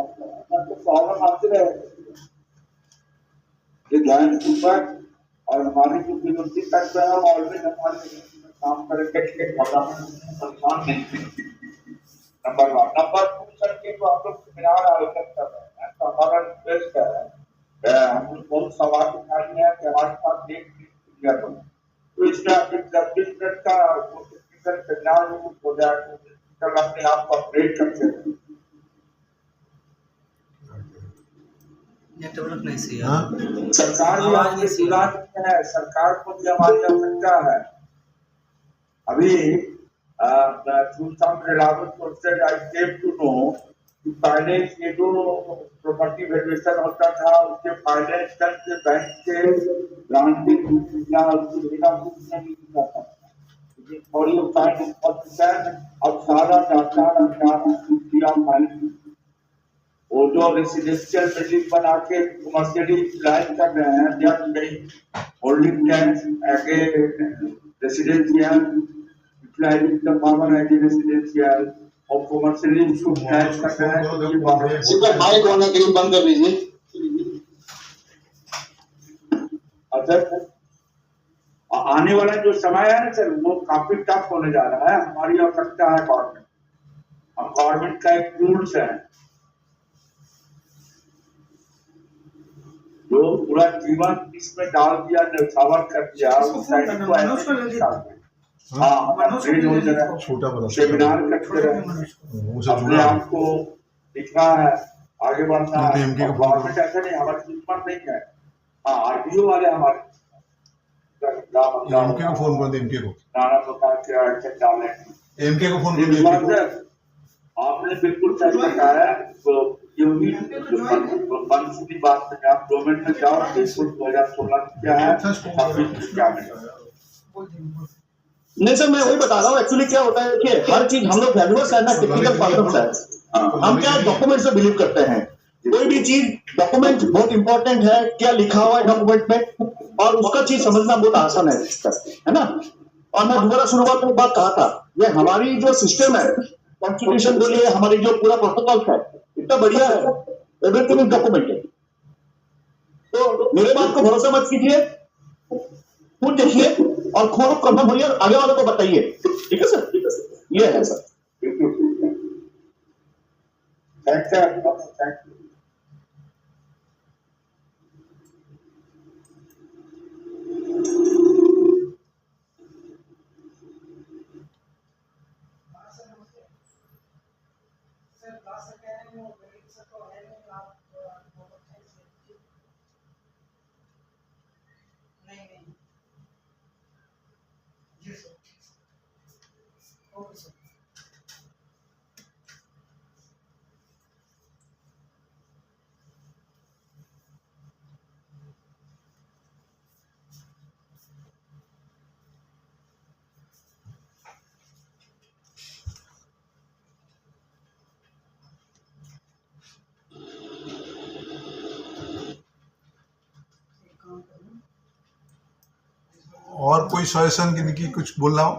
तो प्रॉब्लम आते रहे, ये ध्यान पूर्वक और हमारी जो विनती करते हैं और भी हमारे काम करके परेशान नहीं। नंबर 1। नंबर 2 सर के जो आप लोग सेमिनार आयोजन कर रहे हैं, तो हमारा रिक्वेस्ट है, हम लोग बहुत सवाल उठाए हैं कि हमारे साथ डेट क्लियर हो, तो इसमें आप 10-20 मिनट का सेमिनार हो जाए तो अपने आप को अपडेट करते हैं। नेटवर्क नहीं सही है। हाँ? सरकार भी आपकी सुधार है, सरकार को भी हमारी आवश्यकता है। अभी पहले ये जो प्रॉपर्टी वैल्यूएशन होता था उसके फाइनेंस के बैंक के ग्रांटिंग या अब सारा डाटा वो जो रेसिडेंशियल बिल्डिंग बना के कमर्शियली यूटिलाइज कर रहे हैं, they are paying holding tax as a residential, utilising the power as a residential, और कमर्शियली उसको यूटिलाइज कर रहे हैं। इसका माइक ऑन है, करीब बंद कर लीजिए। अच्छा, आने वाला जो समय है ना सर, वो काफी टफ होने जा रहा है। हमारी आवश्यकता है गवर्नमेंट, और गवर्नमेंट का एक रूल्स है जो पूरा जीवन इसमें डाल दिया, न्यौछावर कर दिया। छोटा बड़ा सेमिनार करते रहे, अपने आप को दिखना है, आगे बढ़ना है। गवर्नमेंट ऐसा नहीं, हमारे दुश्मन नहीं है। हाँ, आरटीओ वाले हमारे एमके को फोन कर दे, एमके को नाना प्रकार के ऐसे डाले। एमके को फोन कर दे। आपने बिल्कुल सही बताया। तो योगी की बात में आप 2 मिनट में जाओ, बिल्कुल 2016 क्या है, 26 क्या है। नहीं सर, मैं वही बता रहा हूँ। एक्चुअली क्या होता है कि हर चीज हम लोग वैल्यूअर्स है ना, टेक्निकल पर्सन्स है। हम क्या डॉक्यूमेंट से बिलीव करते हैं। कोई भी चीज डॉक्यूमेंट बहुत इंपॉर्टेंट है, क्या लिखा हुआ है डॉक्यूमेंट में, और उसका चीज समझना बहुत आसान है ना। और मैं दोबारा शुरुआत में बात कहा था, ये हमारी जो सिस्टम है, कॉन्स्टिट्यूशन बोलिए, हमारी जो पूरा प्रोटोकॉल है, इतना बढ़िया है, एवरीथिंग इज डॉक्यूमेंटेड। तो मेरे बात को भरोसा मत कीजिए, खुद देखिए और खोलो, कंफर्म होइए, आगे वालों को बताइए। ठीक है सर, ये है सर। Thank you. और कोई सजेशन की कुछ बोलना हो?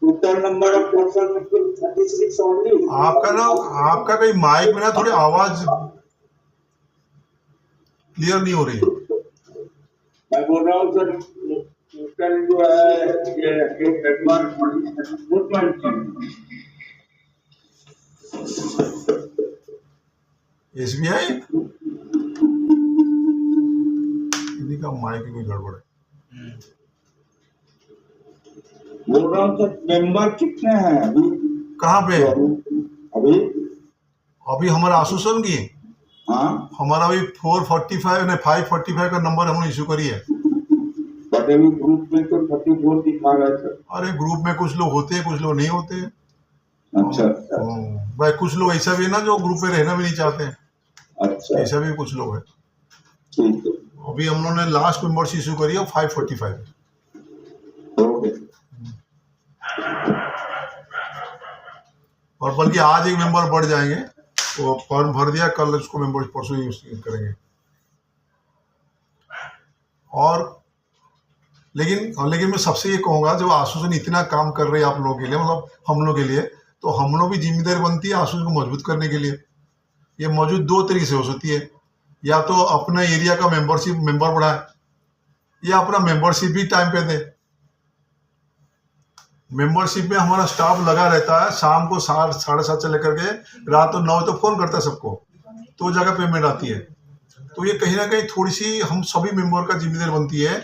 Total number of person 36 only. आपका कहीं माइक में ना थोड़ी आवाज क्लियर नहीं हो रही है। मैं बोल रहा हूँ सर, टोटल जो है ये एक SBI इन्हीं का माइक की कोई गड़बड़ है। बोल रहा हूँ सर, मेंबर कितने हैं अभी? कहाँ पे? अभी अभी हमारा एसोसिएशन की हाँ, हमारा अभी 445 ने 545 का नंबर हमने इशू करी है। बट अभी ग्रुप में तो 34 दिखा रहा है सर। अरे ग्रुप में कुछ लोग होते हैं, कुछ लोग नहीं होते हैं। अच्छा अच्छा भाई कुछ लोग ऐसा भी है ना जो ग्रुप में रहना भी नहीं चाहते हैं, अच्छा, ऐसा भी कुछ लोग हैं। ठीक है, अभी हम लोगों ने लास्ट मेंबरशिप इशू करी है 545। ओके। और बल्कि आज एक मेंबर बढ़ जाएंगे, वो फॉर्म भर दिया, कल उसको मेंबर परसों यूज करेंगे। और लेकिन मैं सबसे ये कहूँगा, जब एसोसिएशन इतना काम कर रहे हैं आप लोगों के लिए, मतलब हम लोग के लिए, तो हम लोग भी जिम्मेदारी बनती है एसोसिएशन को मजबूत करने के लिए। ये मौजूद दो तरीके से हो सकती है, या तो अपना एरिया का मेंबर बढ़ाए, या अपना मेंबरशिप भी टाइम पे दे। मेंबरशिप में हमारा स्टाफ लगा रहता है, शाम को 7:30 से लेकर के रात को 9 तक फोन करता है सबको, तो जगह पेमेंट आती है। तो ये कहीं ना कहीं थोड़ी सी हम सभी मेंबर का जिम्मेदारी बनती है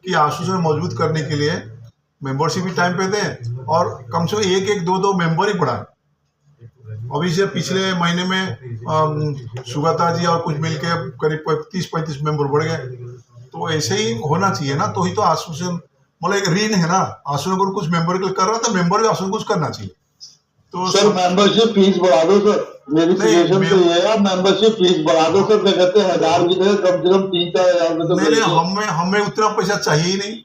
कि एसोसिएशन मजबूत करने के लिए मेंबरशिप भी टाइम पे दें, और कम से कम एक 2 मेंबर ही बढ़ाएं। अभी से पिछले महीने में सुगता जी और कुछ मिलके करीब 30-35 मेंबर बढ़ गए। तो ऐसे ही होना चाहिए ना, तो ही तो एसोसिएशन मतलब एक रीन है ना, एसोसिएशन को कुछ मेंबर के लिए कर रहा था, मेंबर भी एसोसिएशन कुछ करना चाहिए। तो सर मेंबरशिप फीस बढ़ा दो सर, मेरी सजेशन तो ये है, मेंबरशिप फीस बढ़ा दो सर। क्या कहते हैं 1000 की जगह कम से कम 3-4 हज़ार में तो नहीं, हमें उतना पैसा चाहिए ही नहीं,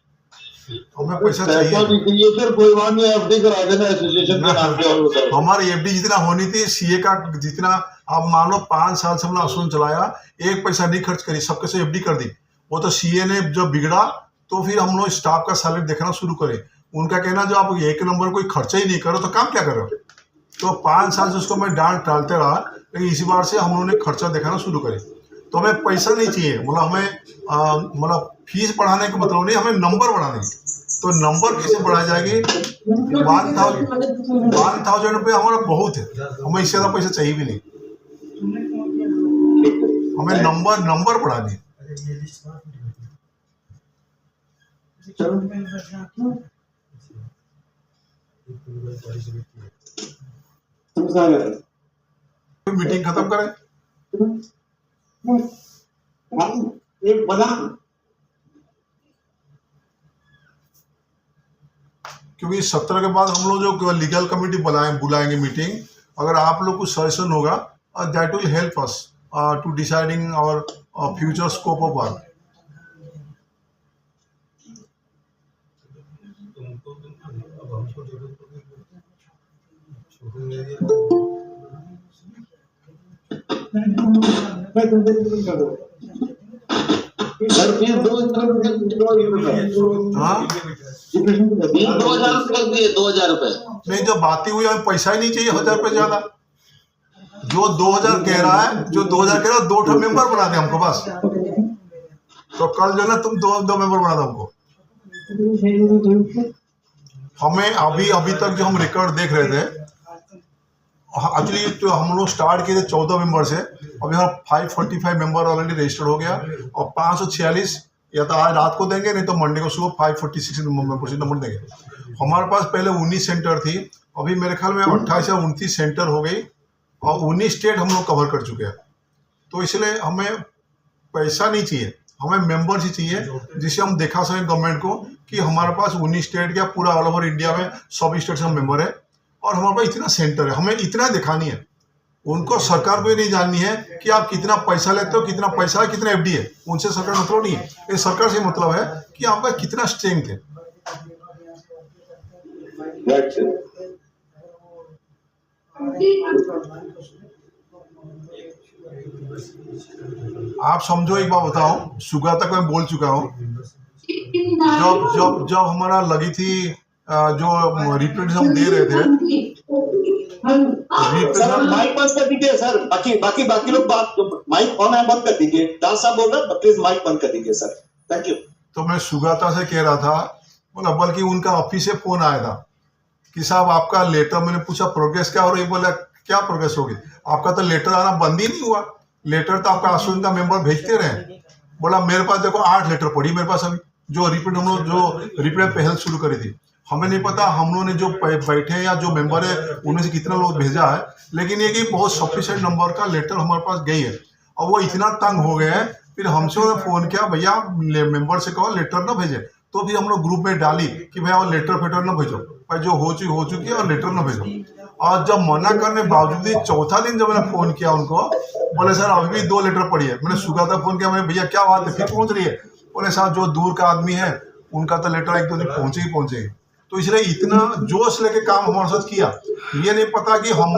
हमें पैसा चाहिए सर। कोई बात नहीं, एफडी करा देना एसोसिएशन के नाम पे। हमारी एफडी जितना होनी थी, सीए का जितना, आप मान लो 5 साल से हमने एसोसिएशन चलाया, एक पैसा नहीं खर्च करी, सबके से एफडी कर दी। वो तो सीए ने जब बिगड़ा तो फिर हम लोग स्टाफ का सैलरी देखना शुरू करे। उनका कहना जो आप एक नंबर कोई खर्चा ही नहीं करो तो काम क्या करो। तो 5 साल से उसको मैं डांट डालते रहा, लेकिन इसी बार से हम लोगों ने खर्चा दिखाना शुरू करे। तो हमें पैसा नहीं चाहिए, मतलब हमें मतलब फीस बढ़ाने का मतलब नहीं, हमें नंबर बढ़ाने। तो नंबर कैसे बढ़ाई जाएगी? 1,000 रुपये हमारा बहुत है, हमें इससे ज़्यादा पैसा चाहिए भी नहीं, हमें नंबर बढ़ानी है। मीटिंग खत्म करें। एक बना, क्योंकि 17 के बाद हम लोग जो लीगल कमेटी बुलाएंगे मीटिंग, अगर आप लोग कुछ सजेशन होगा, that will help us to deciding our future scope of work. Sir fees 2,000 रुपये। हाँ 2,000 रुपये, 2,000 रुपये। नहीं, जब बातें हुई हमें पैसा ही नहीं चाहिए 1,000 रुपये ज्यादा। जो 2,000 कह रहा है, 2 मेंबर बना दे हमको बस। तो कल जो है ना, तुम दो मेंबर बना दो हमको। हमें अभी तक जो हम रिकॉर्ड देख रहे थे, एक्चुअली तो हम लोग स्टार्ट किए थे 14 मेंबर से, अभी हम 545 मेंबर ऑलरेडी रजिस्टर्ड हो गया, और 546 या तो आज रात को देंगे, नहीं तो मंडे को सुबह 546 मेंबरशिप नंबर देंगे। हमारे पास पहले 19 सेंटर थी, अभी मेरे ख्याल में 28 या 29 सेंटर हो गई, और 19 स्टेट हम लोग कवर कर चुके हैं। तो इसलिए हमें पैसा नहीं चाहिए, हमें मेंबर्स ही चाहिए, जिससे हम दिखा सकें गवर्नमेंट को कि हमारे पास 19 स्टेट या पूरा ऑल ओवर इंडिया में सब स्टेट से हम मेंबर है, और हमारे पास इतना सेंटर है। हमें इतना दिखानी है, उनको सरकार को ये नहीं जाननी है कि आप कितना पैसा लेते हो, कितना पैसा है, कितना एफडी है। उनसे सरकार मतलब नहीं है, ये सरकार से मतलब है कि आपका कितना स्ट्रेंथ है। आप समझो, एक बात बताओ, सुगा तक मैं बोल चुका हूँ, जब हमारा लगी थी जो रिप्रेजेंटेशन हम दे रहे थे, सर माइक बंद कर दीजिए सर, बाकी लोग बात, माइक ऑन है, बंद कर दीजिए। दास साहब बोल रहे हैं, प्लीज माइक बंद कर दीजिए सर, थैंक यू। तो मैं सुगाता से कह रहा था बोला, बल्कि उनका ऑफिस से फोन आया था कि साहब आपका लेटर, मैंने पूछा प्रोग्रेस क्या हो रही, बोला क्या प्रोग्रेस होगी, आपका तो लेटर आना बंद ही नहीं हुआ, लेटर तो आपका आश्वासन का मेंबर भेजते रहे। बोला मेरे पास देखो 8 लेटर पड़ी मेरे पास अभी, जो रिपीट हम लोग जो रिपीट पहल शुरू करी थी। हमें नहीं पता हम लोगों ने जो बैठे या जो मेंबर है उनमें से कितना लोग भेजा है, लेकिन ये कि बहुत सफिशिएंट नंबर का लेटर हमारे पास गई है। और वो इतना तंग हो गए हैं, फिर हमसे उन्होंने फोन किया भैया मेंबर से कहो लेटर ना भेजे, तो फिर हम लोग ग्रुप में डाली कि भैया वो लेटर फेटर ना भेजो भाई, जो हो चुकी है और लेटर ना भेजो। और जब मना करने बावजूद भी चौथा दिन जब मैंने फोन किया उनको, बोले सर अभी भी 2 लेटर पड़ी है। मैंने सुबह तक फोन किया, मैंने भैया क्या बात है, फिर पहुंच रही है। बोले साहब जो दूर का आदमी है उनका तो लेटर 1-2 दिन पहुंचेगी। तो इसलिए इतना जोश लेके काम हमारे साथ किया, ये नहीं पता कि हम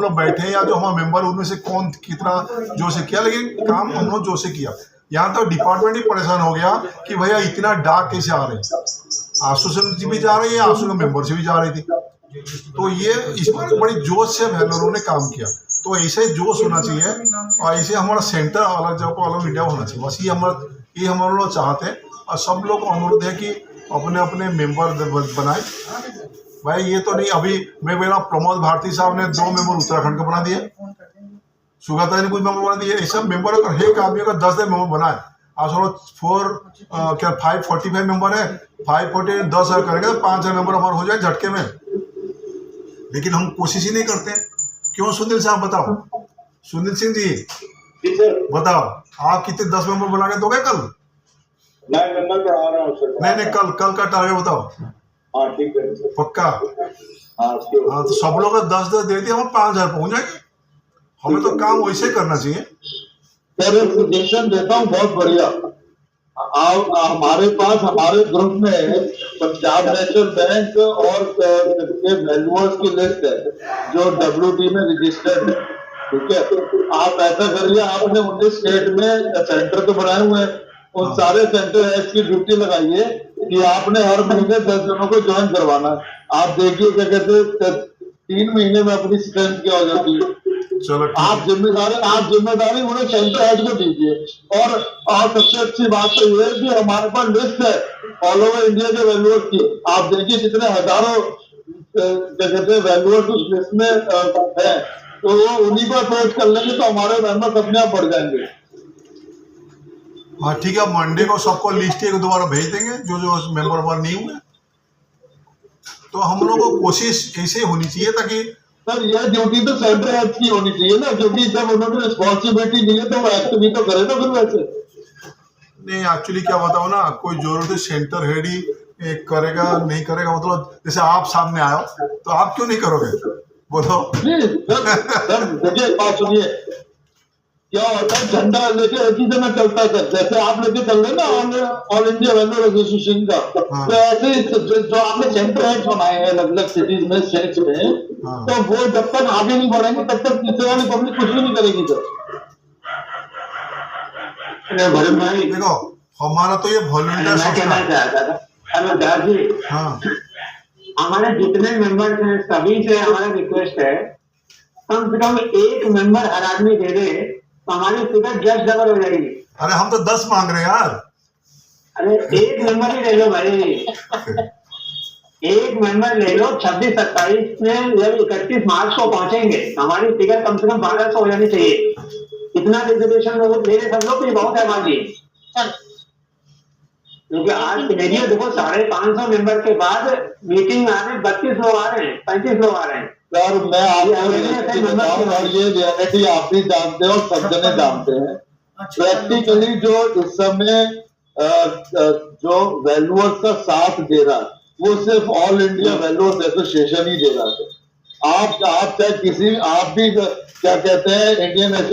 लोग बैठे हैं या जो हमारे मेंबर उनमें से कौन कितना जोश से किया, लेकिन काम हम लोग जोश से किया। यहाँ तो डिपार्टमेंट ही परेशान हो गया कि भैया इतना डाक कैसे आ रहे हैं, आश्वासन से भी जा रही है, आश्वासन मेंबर से भी जा रही थी। तो ये इस बार बड़ी जोश से वेल्लोरों ने काम किया। तो ऐसे जोश होना चाहिए और ऐसे हमारा सेंटर अलग जगह पर अलग इंडिया होना चाहिए, बस ये हमारे लोग चाहते हैं। और सब लोग को अनुरोध है कि अपने अपने मेंबर बनाए। भाई ये तो नहीं, अभी मैं बोला प्रमोद भारती साहब ने 2 मेंबर उत्तराखंड का बना दिए, सुगता ने कुछ मेंबर बना दिए, ऐसा मेंबर अगर एक आदमी का 10 मेंबर बनाए, आज 545 मेंबर है, 540 10 करेंगे तो 5000 मेंबर हमारे हो जाए झटके में। लेकिन हम कोशिश ही नहीं करते, क्यों सुनील साहब बताओ, सुनील सिंह जी बताओ, आप कितने 10 मेंबर बना के दोगे कल? नहीं कल का टारगेट बताओ। हाँ ठीक है पक्का। हाँ तो सब लोग 10 दे दिए, हम 5000 पहुंच जाएंगे। हमें तो काम वैसे करना चाहिए। सजेशन देता हूँ, बहुत बढ़िया। हमारे पास हमारे ग्रुप में पंजाब नेशनल बैंक और वैल्यूअर्स की लिस्ट है जो WD में रजिस्टर्ड है, ठीक है। आप ऐसा करिए, आपने 19 स्टेट में सेंटर तो बनाए हुए हैं, उन सारे सेंटर हेड्स की ड्यूटी लगाइए कि आपने हर महीने 10 जनों को ज्वाइन करवाना है। आप देखिए क्या कहते 3 महीने में अपनी स्ट्रेंथ क्या हो जाती है। चलो आप जिम्मेदारी उन्हें सेंटर हेड को दीजिए। और सबसे अच्छी बात तो ये है कि हमारे पास लिस्ट है ऑल ओवर इंडिया के वैल्यूअर्स की। आप देखिए कितने हजारों क्या कहते हैं वैल्यूअर्स उस लिस्ट में है, तो वो उन्हीं पर अप्रोच कर लेंगे तो हमारे मेंबर्स अपने आप बढ़ जाएंगे। हाँ ठीक है, मंडे को सबको लिस्ट एक दोबारा भेज देंगे जो मेंबर नहीं हुए। तो हम लोगों को कोशिश कैसे होनी चाहिए ताकि सर यह ड्यूटी तो सेंटर हेड की होनी चाहिए ना, क्योंकि जब उन्होंने रिस्पॉन्सिबिलिटी दी है तो वो एक्ट भी तो करे ना फिर वैसे। नहीं एक्चुअली क्या बताओ ना, कोई जरूरत है सेंटर हेड ही करेगा नहीं करेगा, मतलब जैसे आप सामने आओ तो आप क्यों नहीं करोगे, बोलो। सर देखिए बात सुनिए, क्या होता है झंडा लेके एक ही जगह चलता है सर, जैसे आप लेके चल रहे ना ऑल इंडिया वैल्यूअर एसोसिएशन का। तो ऐसे जो आपने सेंटर हेड्स बनाए हैं अलग अलग सिटीज में स्टेट्स में, तो वो जब तक आगे नहीं बढ़ेंगे तब तक पीछे वाली पब्लिक कुछ भी नहीं करेगी सर। भरत भाई देखो हमारा तो ये वॉलंटियर हाँ हमारे जितने मेंबर्स हैं सभी से हमारा रिक्वेस्ट है, कम से कम एक मेंबर हर आदमी दे दे तो हमारी फिगर 10 डबल हो जाएगी। अरे हम तो 10 मांग रहे हैं यार। अरे एक मेंबर ही ले लो भाई, एक मेंबर ले लो। 26-27 में जब 31 मार्च को पहुंचेंगे हमारी फिगर कम से कम 1200 हो जानी चाहिए। इतना रिजर्वेशन लोग ले रहे सब लोग, तो ये बहुत है हमारी। क्योंकि आज सिनेरियो देखो 550 मेंबर के बाद मीटिंग आ रहे हैं, 32 लोग आ रहे हैं, 35 लोग आ रहे हैं। सर मैं आपको और ये रियलिटी आप भी जानते हो, सब जने जानते हैं। प्रैक्टिकली जो इस समय जो वैल्यूअर्स का साथ दे रहा है वो सिर्फ ऑल इंडिया वैल्यूअर्स एसोसिएशन ही दे रहा है। आप चाहे किसी, आप भी क्या कहते हैं इंडियन क्या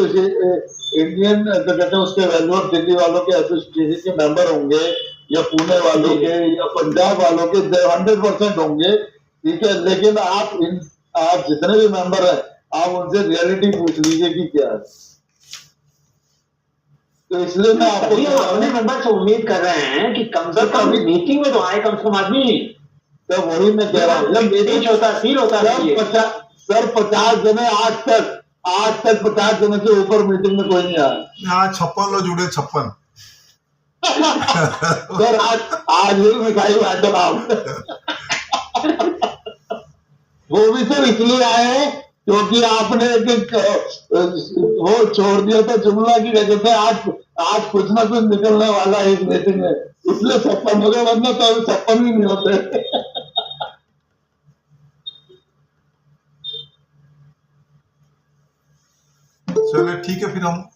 कहते हैं उसके वैल्यूअर्स दिल्ली वालों के एसोसिएशन के मेंबर होंगे या पुणे वालों के या पंजाब वालों के 100% होंगे, ठीक है। लेकिन आप जितने भी मेंबर हैं आप उनसे रियलिटी पूछ लीजिए कि क्या है। तो इसलिए मैं आपको अपने मेंबर से उम्मीद कर रहे हैं कि कम से कम मीटिंग में तो आए कम से कम आदमी। तो वही मैं कह रहा हूँ, जब मीटिंग होता फील होता है सर 50 जने आज तक 50 जने से ऊपर मीटिंग में कोई नहीं आया। यहाँ 56 लोग जुड़े, 56 सर आज भी मिठाई बांटो आप। वो भी सर इसलिए आए हैं क्योंकि आपने एक वो छोड़ दिया था जुमला की वजह से आज कुछ ना कुछ निकलने वाला है इस मीटिंग में, इसलिए 56 हो गए, वरना तो 56 भी नहीं होते। चलिए ठीक है, फिर हम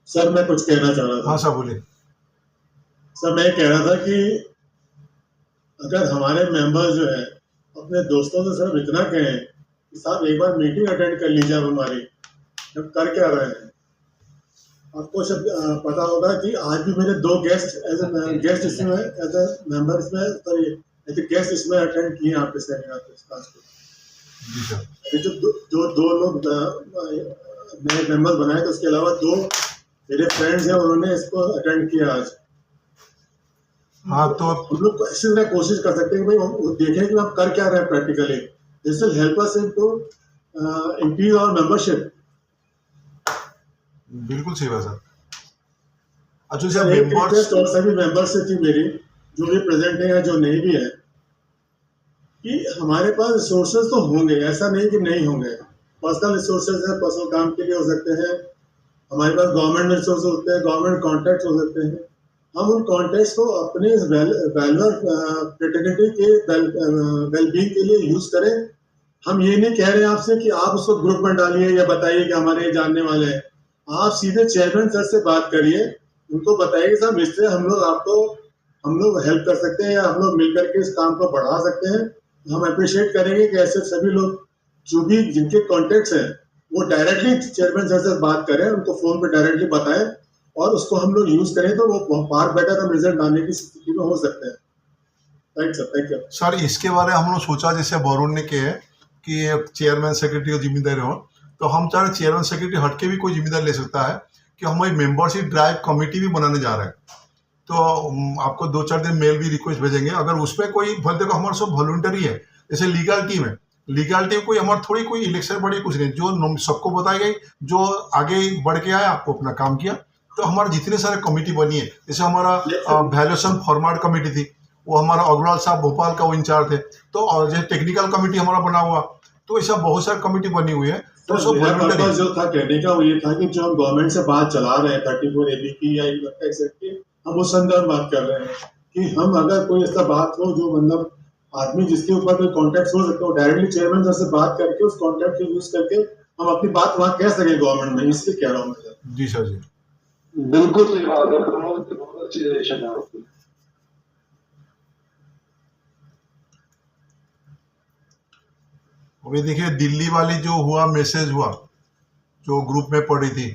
सर मैं कुछ कहना चाह रहा था। हाँ सर बोलिए। सर मैं कह रहा था कि अगर हमारे मेंबर जो है अपने दोस्तों से सिर्फ इतना कहें कि साहब एक बार मीटिंग अटेंड कर लीजिए, आप हमारी हम कर क्या रहे हैं। आपको सब पता होगा कि आज भी मेरे 2 गेस्ट इसमें एज ए मेंबर इसमें सॉरी एज ए गेस्ट इसमें अटेंड किए आपके सेमिनार पे क्लास को। जी सर। ये जो 2 लोग नए मेंबर बनाए थे, उसके अलावा 2 मेरे फ्रेंड्स हैं, उन्होंने इसको अटेंड किया आज। हाँ तो हम लोग ऐसे में कोशिश कर सकते हैं कि भाई हम देखें कि हम कर क्या रहे हैं practically. This will help us in to increase our membership. बिल्कुल सही बात सर। अच्छा सर, एक मेंबर्स रिक्वेस्ट और सभी मेंबर से थी मेरी, जो भी प्रेजेंट है या जो नहीं भी है, कि हमारे पास रिसोर्सेज तो होंगे, ऐसा नहीं कि नहीं होंगे। पर्सनल रिसोर्सेज है, पर्सनल काम के लिए हो सकते हैं, हमारे पास गवर्नमेंट रिसोर्स होते हैं, गवर्नमेंट कॉन्टैक्ट हो सकते हैं। हम उन कॉन्टैक्ट्स को अपने वैल्यूअर फ्रेटर्निटी के वेलबींग के लिए यूज करें। हम ये नहीं कह रहे हैं आपसे कि आप उसको ग्रुप में डालिए या बताइए कि हमारे ये जानने वाले हैं। आप सीधे चेयरमैन सर से बात करिए, उनको बताइए कि साहब इससे हम लोग हेल्प कर सकते हैं या हम लोग मिल करके इस काम को बढ़ा सकते हैं। हम अप्रिशिएट करेंगे कि ऐसे सभी लोग जो भी जिनके कॉन्टेक्ट्स हैं वो डायरेक्टली चेयरमैन सर से बात करें, उनको फोन पे डायरेक्टली बताएं और उसको हम लोग यूज करें तो वो फार बेटर हम रिजल्ट आने की स्थिति में हो सकते हैं। Thank you sir. इसके बारे में हम लोग सोचा, जैसे वरुण ने कहे कि चेयरमैन सेक्रेटरी की जिम्मेदारी हो, तो हम चाहे चेयरमैन सेक्रेटरी हटके भी कोई जिम्मेदारी ले सकता है कि हम एक मेंबरशिप ड्राइव कमेटी भी बनाने जा रहे हैं। तो आपको 2-4 दिन मेल भी रिक्वेस्ट भेजेंगे। अगर उसमें कोई देखो हमारे सब वॉलंटरी है, जैसे लीगल टीम है, लीगल टीम कोई हमारे थोड़ी कोई इलेक्शन बड़ी कुछ नहीं, जो सबको बताई गई, जो आगे बढ़ के आया आपको अपना काम किया। तो हमारे जितने सारे कमेटी बनी है, जैसे हमारा वैल्यूएशन फॉर्मेट कमेटी थी, वो हमारा अग्रवाल साहब भोपाल का वो इंचार्ज थे। तो और जैसे टेक्निकल कमेटी हमारा बना हुआ, तो ऐसा बहुत सारी कमेटी बनी हुई है। तो सब वॉलंटरी जो था कहने का वो ये था कि जो हम गवर्नमेंट से बात चला रहे हैं 34 AB की या एक्ट की, हम उस संदर्भ में बात कर रहे हैं कि हम अगर कोई ऐसा बात हो जो मतलब आदमी जिसके ऊपर कोई कॉन्टैक्ट हो सकता है, डायरेक्टली चेयरमैन सर से बात करके उस कॉन्टैक्ट को यूज करके हम अपनी बात वहाँ कह सकें गवर्नमेंट में, इसलिए कह रहा हूँ मैं। जी सर जी बिल्कुल सही बात है, बहुत अच्छी सजेशन है आपकी। अभी देखिए दिल्ली वाली जो हुआ मैसेज हुआ, जो ग्रुप में पड़ी थी,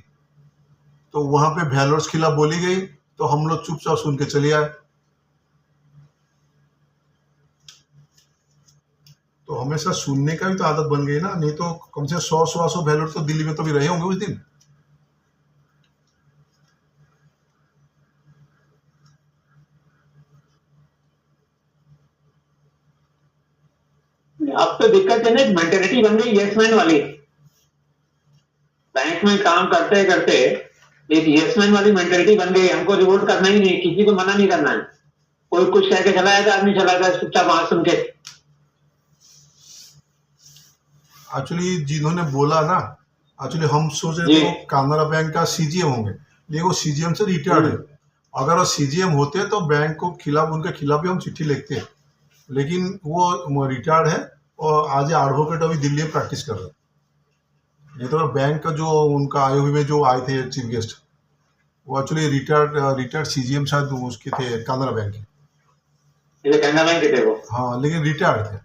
तो वहां पे वैल्यूअर्स खिलाफ बोली गई, तो हम लोग चुपचाप सुन के चले आए। तो हमेशा सुनने का भी तो आदत बन गई ना, नहीं तो कम से 100 वैल्यूअर तो दिल्ली में तो भी रहे होंगे उस दिन। अब तो दिक्कत है ना, मेंटेलिटी बन गई यसमैन वाली। बैंक में काम करते करते एक यसमैन वाली मेंटेलिटी बन गई। हमको रिवोल्ट करना ही नहीं, किसी को मना नहीं करना है। कोई कुछ कह के चला जाता, आदमी चला जाता चुपचाप वहां सुन के। एक्चुअली जिन्होंने बोला ना, एक्चुअली हम सोच रहे थे कानरा बैंक का सीजीएम होंगे, लेकिन वो सीजीएम से रिटायर्ड है। अगर वो सीजीएम होते तो बैंक को खिलाफ, उनके खिलाफ भी हम चिट्ठी लिखते, लेकिन वो रिटायर्ड है और आज एडवोकेट अभी दिल्ली में प्रैक्टिस कर रहे हैं। नहीं तो बैंक का जो उनका आईओबी में जो आए थे चीफ गेस्ट, वो एक्चुअली रिटायर्ड सीजीएम शायद उसके थे कानरा बैंक के। कैनरा बैंक के थे वो। हाँ, लेकिन रिटायर्ड थे।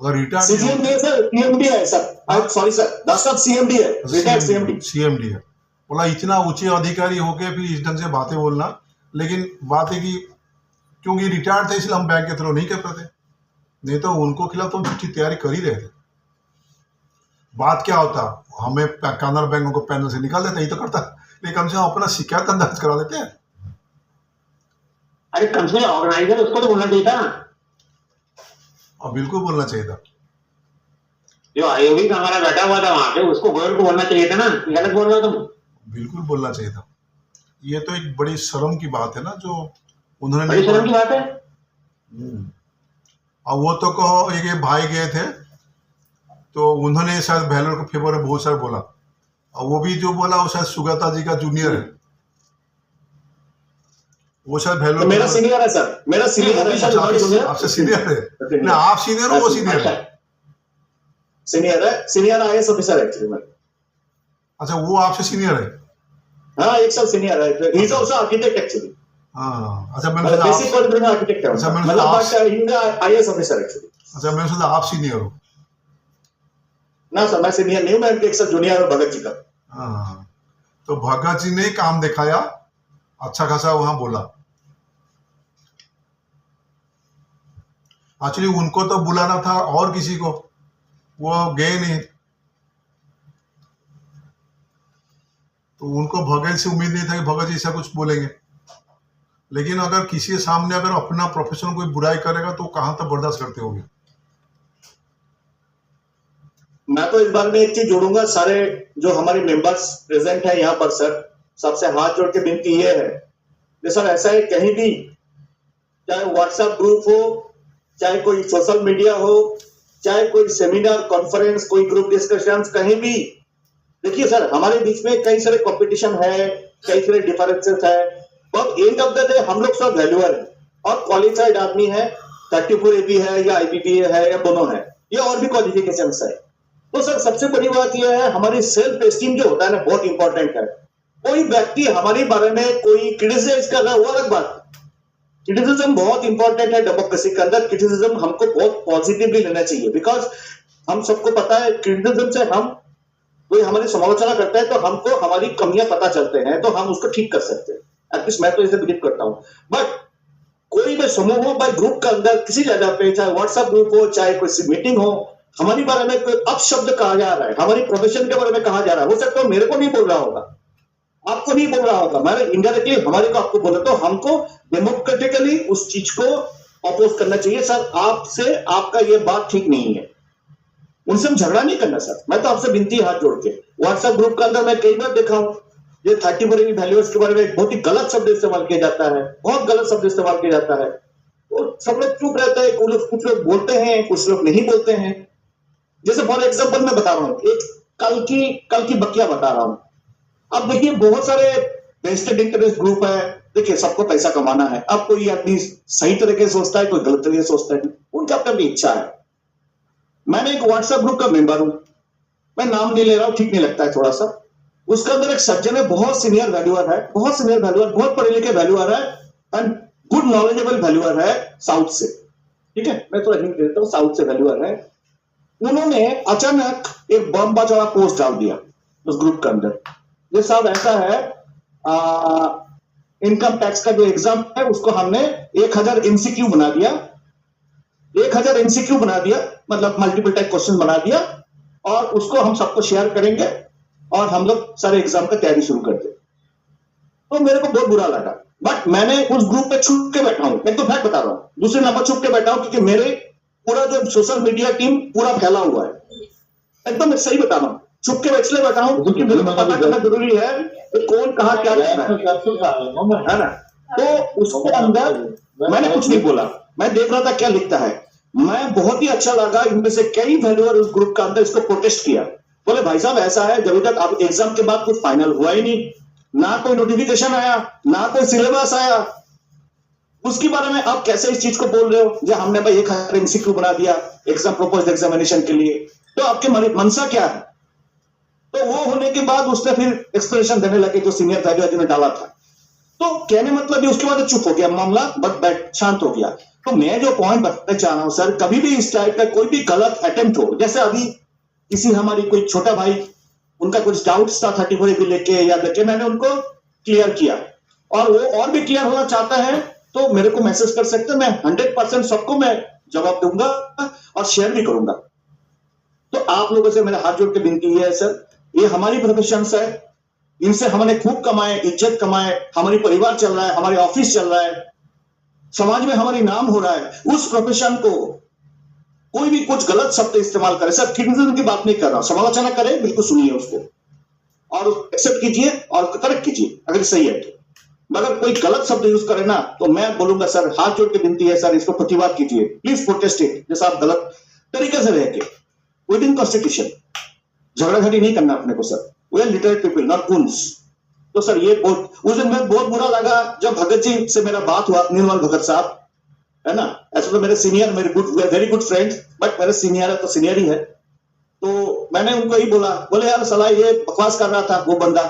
अगर रिटायर्ड सीजीएम नहीं है सर, सीएमडी है sir. Sorry sir, doctor CMD है, रिटायर्ड सीएमडी है। बोला इतना ऊंचे अधिकारी होके फिर इस ढंग से बातें बोलना, लेकिन बात है कि क्योंकि रिटायर्ड थे इसलिए हम बैंक के थ्रू नहीं कर पाते, नहीं तो उनको खिलाफ तो हम चिट्ठी तैयारी कर ही रहे थे। बात क्या होता, हमें कानरा बैंक को पैनल से निकाल देते, ही तो करता, लेकिन कम से कम अपना शिकायत दर्ज करा देते हैं। अरे कम से कम ऑर्गेनाइजर उसको तो बोलना चाहिए था। और बिल्कुल बोलना चाहिए था। जो आयोगी का हमारा बैठा हुआ था वहां पे, उसको गोयल को बोलना चाहिए था ना, गलत बोल रहे हो तुम। बिल्कुल बोलना चाहिए था। ये तो एक बड़ी शर्म की बात है ना जो उन्होंने बड़ी शर्म की बात है। अब वो तो कहो एक भाई गए थे तो उन्होंने शायद बहलोर के फेवर में बहुत सारा बोला, और वो भी जो बोला वो शायद सुगता जी का जूनियर है, वो शायद तो बहलोर मेरा सीनियर है सर, मेरा सीनियर है सर, आपसे सीनियर है ना? आप सीनियर हो, वो सीनियर है? सीनियर है, सीनियर आईएएस ऑफिसर है एक्चुअली। अच्छा, वो आपसे सीनियर है? हाँ, एक साल सीनियर है। He is also architect actually. हाँ, अच्छा, मैंने सोचा बेसिक क्वालिफिकेशन आर्किटेक्ट है, अच्छा, मैंने मतलब सोचा he is IAS officer actually. अच्छा, मैंने सोचा आप सीनियर हो। ना सर, मैं सीनियर नहीं हूँ, मैं एक साल जूनियर हूँ भगत जी का। हाँ, तो भगत जी ने काम दिखाया, अच्छा खासा वहां बोला। एक्चुअली उनको तो बुलाना था और किसी को, वो गए नहीं, तो उनको भगत से उम्मीद नहीं था कि भगत जी ऐसा कुछ बोलेंगे। लेकिन अगर किसी के सामने अगर अपना प्रोफेशन कोई बुराई करेगा तो कहां तक बर्दाश्त करते होंगे? मैं तो इस बारे में एक चीज जोड़ूंगा, सारे जो हमारे मेंबर्स प्रेजेंट है यहाँ पर सर, सबसे हाथ जोड़ के विनती ये है कि सर ऐसा है कहीं भी, चाहे व्हाट्सएप ग्रुप हो, चाहे कोई सोशल मीडिया हो, चाहे कोई सेमिनार कॉन्फ्रेंस, कोई ग्रुप डिस्कशन, कहीं भी देखिए सर, हमारे बीच में कई सारे कंपटीशन है, कई सारे डिफरेंसेस है, but end of the day हम लोग सब वैल्यूअर है और क्वालिफाइड आदमी है, 34 एबी है या आईबीबीए है या दोनों है, या और भी क्वालिफिकेशंस है। तो सर सबसे बड़ी बात यह है, हमारी सेल्फ एस्टीम जो होता है ना, बहुत इंपॉर्टेंट है। कोई व्यक्ति हमारे बारे में कोई क्रिटिसाइज कर रहा है, वो अलग बात। क्रिटिसिज्म बहुत इंपॉर्टेंट है डेमोक्रेसी के अंदर। क्रिटिसिज्म हमको बहुत पॉजिटिवली लेना चाहिए, बिकॉज हम सबको पता है क्रिटिसिज्म से हम, कोई हमारी समालोचना करता है तो हमको हमारी कमियां पता चलते हैं, तो हम उसको ठीक कर सकते हैं। एटलीस्ट मैं तो इसे बिलीव करता हूं। बट कोई भी समूह हो, बाय ग्रुप के अंदर किसी जगह पे, चाहे व्हाट्सएप ग्रुप हो, चाहे कोई मीटिंग हो, हमारी बारे में कोई अपशब्द कहा जा रहा है, हमारी प्रोफेशन के बारे में कहा जा रहा है, हो सकता है मेरे को नहीं बोल रहा होगा, आपको नहीं बोल रहा होगा, मैंने इनडायरेक्टली हमारे को आपको बोला, तो हमको डेमोक्रेटिकली उस चीज को अपोज करना चाहिए। सर आपसे, आपका ये बात ठीक नहीं है, उनसे हम झगड़ा नहीं करना सर। मैं तो आपसे विनती हाथ जोड़ के, व्हाट्सएप ग्रुप के अंदर मैं कई बार देखा हूं ये 34 वैल्यूज के बारे में बहुत ही गलत शब्द इस्तेमाल किया जाता है, बहुत गलत शब्द इस्तेमाल किया जाता है, और सब लोग चुप रहते हैं, कुछ लोग बोलते हैं, कुछ लोग नहीं बोलते हैं। जैसे फॉर एग्जाम्पल मैं बता रहा हूँ, एक कल की बकिया बता रहा हूं। अब देखिए बहुत सारे वेस्टेड इंटरेस्ट ग्रुप है, देखिए सबको पैसा कमाना है, अब कोई आदमी सही तरीके से सोचता है, कोई गलत तरीके से सोचता है, उनका अपनी इच्छा है। मैंने एक व्हाट्सएप ग्रुप का मेंबर हूं, मैं नाम नहीं ले रहा हूं, ठीक नहीं लगता है थोड़ा सा। उसके अंदर एक सज्जन है, बहुत सीनियर वैल्यूअर है, बहुत सीनियर वैल्यूअर, बहुत पढ़े लिखे वैल्यूअर है एंड गुड नॉलेजेबल वैल्यूअर है साउथ से, ठीक है, मैं थोड़ा हिंट देता हूं, साउथ से वैल्यूअर है। उन्होंने अचानक एक बम्बा चौड़ा पोस्ट डाल दिया उस ग्रुप के अंदर, ये साहब ऐसा है, इनकम टैक्स का जो एग्जाम है उसको हमने 1000 एमसीक्यू बना दिया, 1000 एमसीक्यू बना दिया, मतलब मल्टीपल टाइप क्वेश्चन बना दिया, और उसको हम सबको शेयर करेंगे और हम लोग सारे एग्जाम का तैयारी शुरू कर दे। तो मेरे को बहुत बुरा लगा, बट मैंने उस ग्रुप पे छुप के बैठा हूं, मैं तो फैक्ट बता रहा हूं, दूसरे नंबर छुप के बैठा हूं, क्योंकि मेरे पूरा जो सोशल मीडिया टीम पूरा फैला हुआ है, एकदम मैं सही बता रहा हूं, छुप के इसलिए बैठा हूं क्योंकि मेरे को पता करना जरूरी है कि कौन कहां क्या कर रहा है ना। तो उसके अंदर मैंने कुछ नहीं बोला, मैं देख रहा था क्या लिखता है, मैं बहुत ही अच्छा लगा, इनमें से कई वैल्यूअर उस ग्रुप के अंदर इसको प्रोटेस्ट किया, बोले भाई साहब ऐसा है, जब तक आप एग्जाम के बाद कुछ फाइनल हुआ ही नहीं, ना कोई नोटिफिकेशन आया, ना कोई सिलेबस आया, उसके बारे में आप कैसे इस चीज को बोल रहे हो, जो हमने भाई 1000 एमसीक्यू बना दिया एग्जाम प्रोपोज्ड एग्जामिनेशन के लिए, तो आपके मनसा क्या है। तो वो होने के बाद उसने फिर एक्सप्लेनेशन देने लगे जो सीनियर वैल्यूअर ने डाला था, तो कहने मतलब उसके बाद चुप हो गया मामला, बट शांत हो गया। तो मैं जो पॉइंट बताना चाह रहा हूं सर, कभी भी इस टाइप का कोई भी गलत अटेम्प्ट हो, जैसे अभी किसी हमारी कोई छोटा भाई, उनका कुछ डाउट्स था 34 को लेके या लेके, मैंने उनको क्लियर किया, और वो और भी क्लियर होना चाहता है तो मेरे को मैसेज कर सकते हैं, मैं 100% सबको मैं जवाब दूंगा और शेयर भी करूंगा। तो आप लोगों से मेरा हाथ जोड़ के विनती है सर, ये हमारी प्रोफेशन है, इनसे हमने खूब कमाए, इज्जत कमाए, हमारी परिवार चल रहा है, हमारे ऑफिस चल रहा है, समाज में हमारी नाम हो रहा है, उस प्रोफेशन को कोई भी कुछ गलत शब्द इस्तेमाल करे, सर क्रिटिसिज्म की बात नहीं कर रहा हूं, समालोचना करे बिल्कुल सुनिए उसको और एक्सेप्ट कीजिए और करेक्ट कीजिए अगर सही है तो। मगर कोई गलत शब्द यूज करे ना तो मैं बोलूंगा सर हाथ जोड़ के विनती है सर, इसको प्रतिवाद कीजिए, प्लीज प्रोटेस्ट इट। जैसा आप गलत तरीके से रह के विद इन कॉन्स्टिट्यूशन झगड़ाझाड़ी नहीं करना अपने को sir, we are literate people not goons. तो सर ये बहुत उस दिन में बहुत बुरा लगा जब भगत जी से मेरा बात हुआ, निर्मल भगत साहब है ना, ऐसे तो मेरे सीनियर, मेरे good very good friend, but मेरे सीनियर है तो सीनियर ही है। तो मैंने उनको ही बोला, बोले यार सलाह ये बकवास कर रहा था वो बंदा।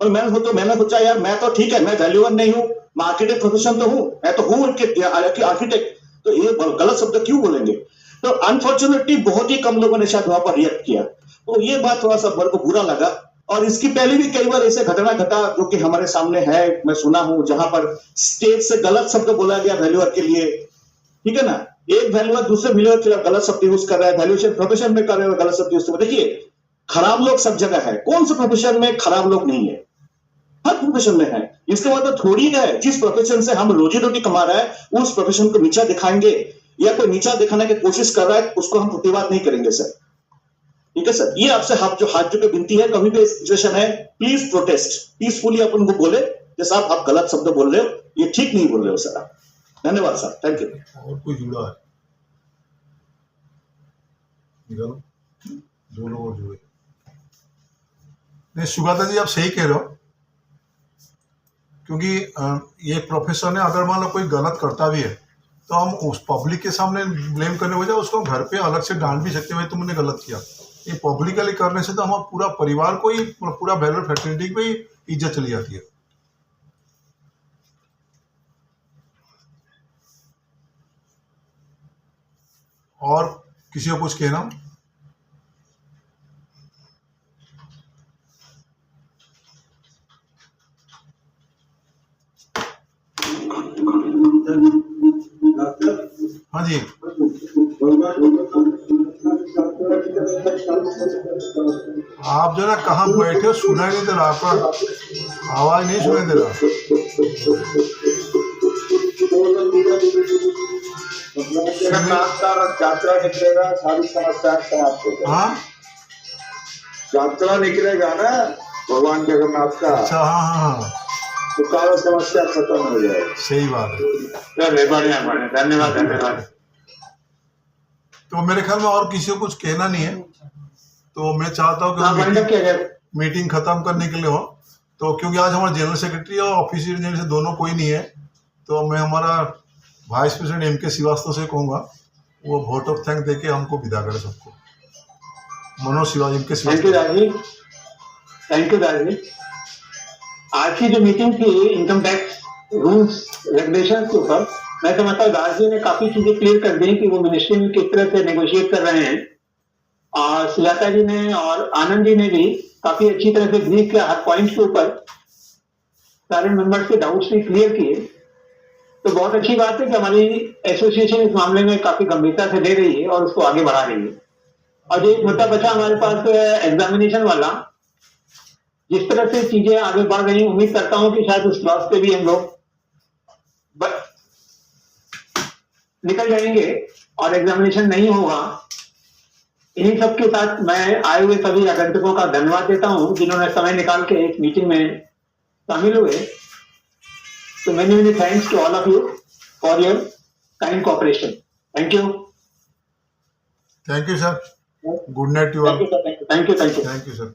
और मैंने सोचा यार मैं तो ठीक है, मैं वैल्यूअर नहीं हूँ, मैं आर्किटेक्ट प्रोफेशन तो हूँ, मैं तो हूँ उनके आर्किटेक्ट, तो ये गलत शब्द क्यों बोलेंगे। तो अनफॉर्चुनेटली बहुत ही कम लोगों ने शायद वहां पर रिएक्ट किया, तो ये बात थोड़ा सा मेरे को बुरा लगा। और इसकी पहले भी कई बार ऐसे घटना घटा जो कि हमारे सामने है, मैं सुना हूं, जहां पर स्टेज से गलत शब्द बोला गया वैल्यूअर के लिए, ठीक है ना, एक वैल्यूअर दूसरे वैल्यूअर के लिए गलत शब्द यूज कर रहा है, वैल्यूएशन प्रोफेशन में कर रहे हैं गलत शब्द यूज कर रहे हैं। देखिए खराब लोग सब जगह है, कौन से प्रोफेशन में खराब लोग नहीं है, हर प्रोफेशन में है। इसके मतलब थोड़ी है जिस प्रोफेशन से हम रोजी रोटी कमा रहा है उस प्रोफेशन को नीचा दिखाएंगे या कोई नीचा दिखाने की कोशिश कर रहा है उसको हम प्रतिवाद नहीं करेंगे सर, ठीक है सर। ये आपसे हाथ जो के विनती है, कभी भी सिचुएशन है प्लीज प्रोटेस्ट पीसफुली, अपन को बोले जैसा आप गलत शब्द बोल रहे हो, ये ठीक नहीं बोल रहे हो सर आप। धन्यवाद सर, थैंक यू। और कोई जुड़ा है? निकालो, दो लोग और जुड़े। नहीं सुगाता जी आप सही कह रहे हो, क्योंकि ये प्रोफेशन है, अगर मान लो कोई गलत करता भी है तो हम उस पब्लिक के सामने ब्लेम करने बजाय उसको घर पे अलग से डांट भी सकते हैं, तुमने गलत किया। ये पब्लिकली करने से तो हमारा पूरा परिवार को ही, पूरा बैलर फैटर्निटी पे ही इज्जत चली जाती है। और किसी को कुछ कहना? हाँ जी, आप जो ना कहाँ बैठे हो, सुनाई नहीं दे रहा, आपका आवाज नहीं सुनाई दे रहा। यात्रा निकलेगा सारी समस्या समाप्त हो जाएगी। हाँ यात्रा निकलेगा ना भगवान जगन्नाथ का, अच्छा, हाँ, तो सारा समस्या खत्म हो जाएगी। सही बात है। बढ़िया बढ़िया, धन्यवाद धन्यवाद। तो मेरे ख्याल में और किसी को कुछ कहना नहीं है, तो मैं चाहता हूँ कि मीटिंग खत्म करने के लिए हो, तो क्योंकि आज हमारा जनरल सेक्रेटरी और ऑफिशियल जनरल से दोनों कोई नहीं है, तो मैं हमारा वाइस प्रेसिडेंट M.K. श्रीवास्तव से कहूँगा वो वोट ऑफ थैंक देके हमको विदा करे सबको। Manoj Shivaji M.K. Srivastava. Thank you दादी। आज की जो मीटिंग थी इनकम टैक्स रूल्स रेगुलेशन के ऊपर, मैं समझता हूँ दास जी ने काफी चीजें क्लियर कर दी कि वो मिनिस्ट्री में किस तरह से नेगोशिएट कर रहे हैं, और सुजाता जी ने और आनंद जी ने भी काफी अच्छी तरह से ब्रीफ किया, हर पॉइंट के ऊपर सारे मेंबर्स के डाउट्स भी क्लियर किए। तो बहुत अच्छी बात है कि हमारी एसोसिएशन इस मामले में काफी गंभीरता से ले रही है और उसको आगे बढ़ा रही है। और जो एक मुद्दा बचा हमारे पास एग्जामिनेशन वाला, जिस तरह से चीजें आगे बढ़ रही हैं, उम्मीद करता हूं कि शायद उस लॉस पे भी हम लोग निकल जाएंगे और एग्जामिनेशन नहीं होगा। इन्हीं सबके साथ मैं आए हुए सभी आगंतुकों का धन्यवाद देता हूं जिन्होंने समय निकाल के एक मीटिंग में शामिल हुए। तो many thanks to all of you for your kind cooperation. Thank you. Thank you sir, good night to all. Thank you sir. Thank you sir.